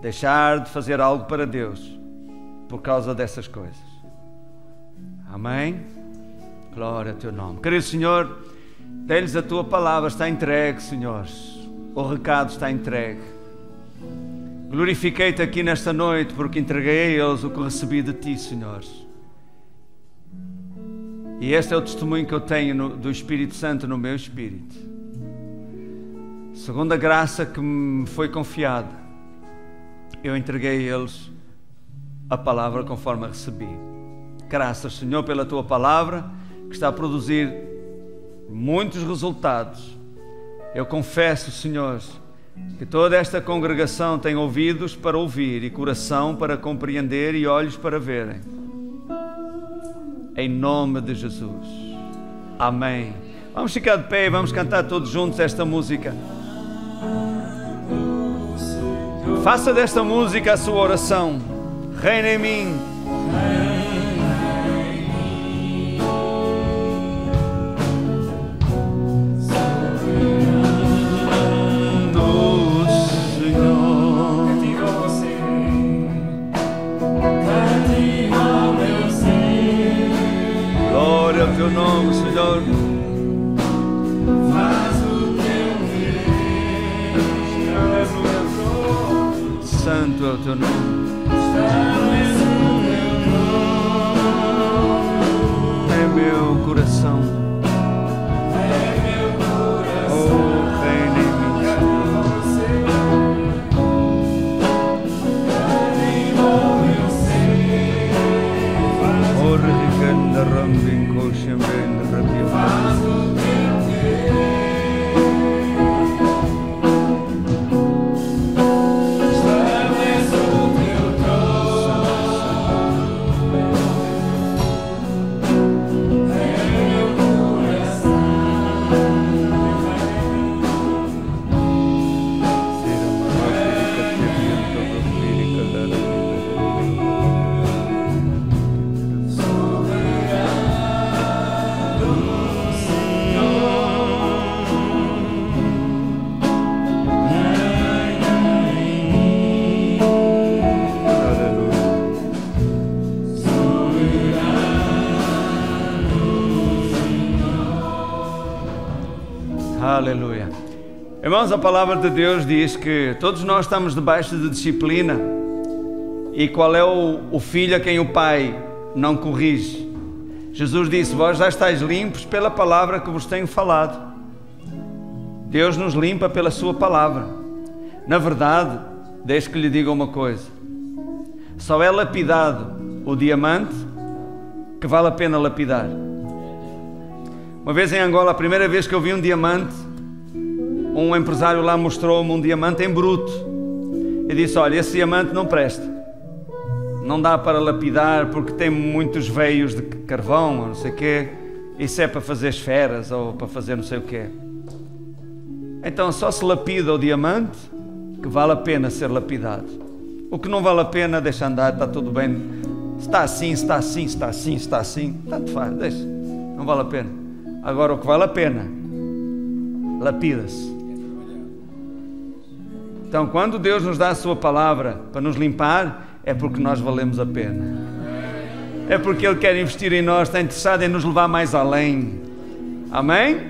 deixar de fazer algo para Deus por causa dessas coisas. Amém? Glória ao teu nome. Querido Senhor, dê-lhes a tua palavra, está entregue, Senhor. O recado está entregue. Glorifiquei-te aqui nesta noite porque entreguei a eles o que recebi de ti, Senhor. E este é o testemunho que eu tenho do Espírito Santo no meu espírito. Segundo a graça que me foi confiada, eu entreguei a eles a palavra conforme a recebi. Graças, Senhor, pela Tua palavra, que está a produzir muitos resultados. Eu confesso, Senhor, que toda esta congregação tem ouvidos para ouvir e coração para compreender e olhos para verem. Em nome de Jesus. Amém. Vamos ficar de pé e vamos cantar todos juntos esta música. Faça desta música a sua oração. Reina em mim. Glória ao teu nome, Senhor. Faz o teu querer. Santo é o teu nome. É meu coração. Oh, reina em mim, Senhor. Oh, reganda rambin koshem ben rabia. Aleluia. Irmãos, a palavra de Deus diz que todos nós estamos debaixo de disciplina. E qual é o filho a quem o pai não corrige? Jesus disse: vós já estáis limpos pela palavra que vos tenho falado. Deus nos limpa pela sua palavra. Na verdade, deixe que lhe diga uma coisa: só é lapidado o diamante que vale a pena lapidar. Uma vez em Angola, a primeira vez que eu vi um diamante, um empresário lá mostrou-me um diamante em bruto e disse: olha, esse diamante não presta, não dá para lapidar porque tem muitos veios de carvão ou não sei o quê, isso é para fazer esferas ou para fazer não sei o quê. Então só se lapida o diamante que vale a pena ser lapidado. O que não vale a pena, deixa andar, está tudo bem, está assim, está assim, está assim, está assim, tanto faz, deixa, não vale a pena. Agora o que vale a pena, lapida-se. Então quando Deus nos dá a sua palavra para nos limpar, é porque nós valemos a pena. É porque Ele quer investir em nós, está interessado em nos levar mais além. Amém?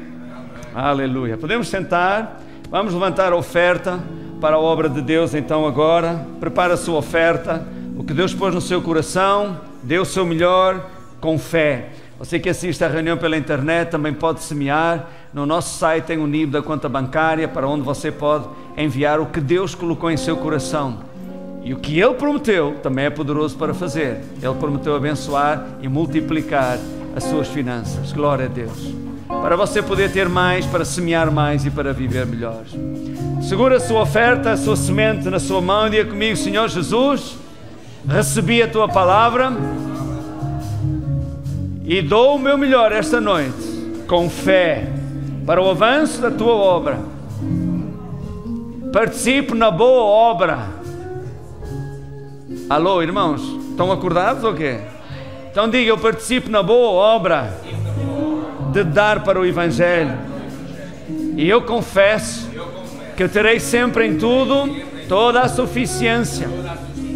Aleluia. Podemos sentar, vamos levantar a oferta para a obra de Deus então agora. Prepara a sua oferta, o que Deus pôs no seu coração, dê o seu melhor com fé. Você que assiste à reunião pela internet também pode semear. No nosso site tem o NIB da conta bancária para onde você pode enviar o que Deus colocou em seu coração. E o que Ele prometeu também é poderoso para fazer. Ele prometeu abençoar e multiplicar as suas finanças. Glória a Deus. Para você poder ter mais, para semear mais e para viver melhor. Segura a sua oferta, a sua semente na sua mão e diga comigo: Senhor Jesus, recebi a Tua palavra e dou o meu melhor esta noite, com fé, para o avanço da Tua obra. Participo na boa obra. Alô, irmãos, estão acordados ou quê? Então diga: eu participo na boa obra de dar para o Evangelho. E eu confesso que eu terei sempre em tudo toda a suficiência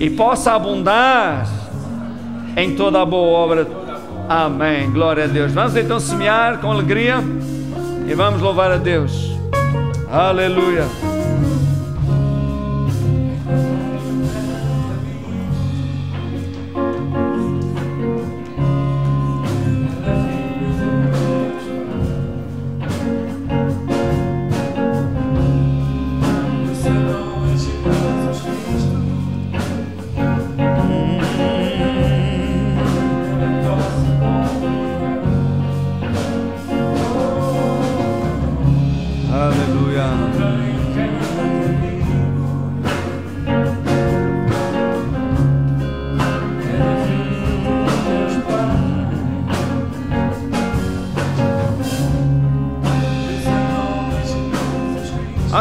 e possa abundar em toda a boa obra. Amém, glória a Deus. Vamos então semear com alegria e vamos louvar a Deus. Aleluia.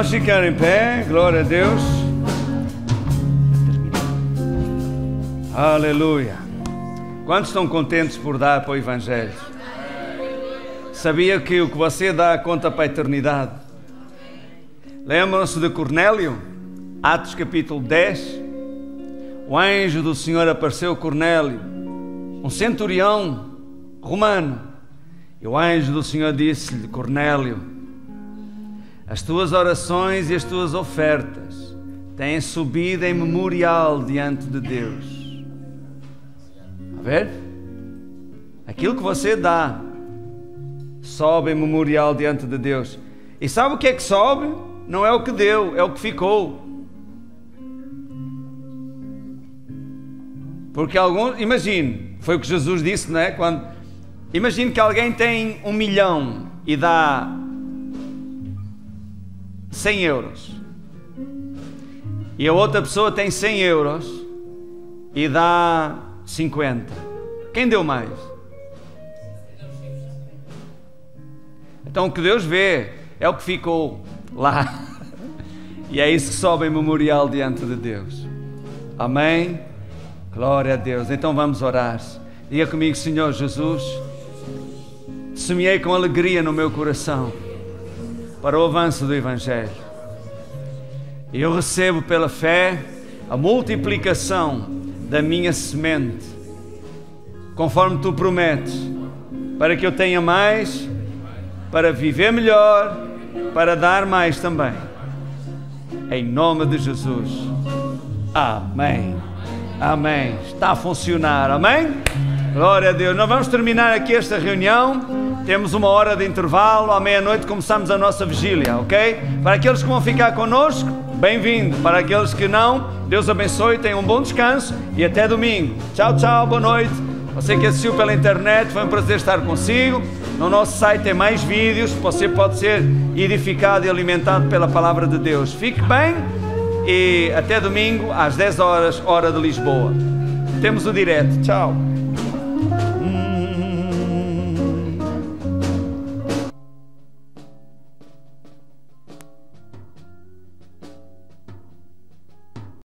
Vamos ficar em pé, glória a Deus. Aleluia. Quantos estão contentes por dar para o Evangelho? Sabia que o que você dá conta para a eternidade? Lembram-se de Cornélio? Atos capítulo 10. O anjo do Senhor apareceu a Cornélio, um centurião romano. E o anjo do Senhor disse-lhe: Cornélio, as tuas orações e as tuas ofertas têm subido em memorial diante de Deus. A ver? Aquilo que você dá sobe em memorial diante de Deus. E sabe o que é que sobe? Não é o que deu, é o que ficou. Porque alguns, imagine, foi o que Jesus disse, não é? Imagine que alguém tem 1 milhão e dá 100 euros. E a outra pessoa tem 100 euros e dá 50. Quem deu mais? Então o que Deus vê é o que ficou lá. E é isso que sobe em memorial diante de Deus. Amém? Glória a Deus. Então vamos orar. Diga comigo: Senhor Jesus, semeei com alegria no meu coração para o avanço do Evangelho. E eu recebo pela fé a multiplicação da minha semente, conforme Tu prometes, para que eu tenha mais, para viver melhor, para dar mais também. Em nome de Jesus. Amém. Amém. Está a funcionar. Amém? Glória a Deus. Nós vamos terminar aqui esta reunião. Temos 1 hora de intervalo. À meia-noite começamos a nossa vigília, ok? Para aqueles que vão ficar connosco, bem-vindo. Para aqueles que não, Deus abençoe, tenham um bom descanso e até domingo. Tchau, tchau, boa noite. Você que assistiu pela internet, foi um prazer estar consigo. No nosso site tem mais vídeos. Você pode ser edificado e alimentado pela palavra de Deus. Fique bem e até domingo às 10 horas, hora de Lisboa. Temos o direto. Tchau.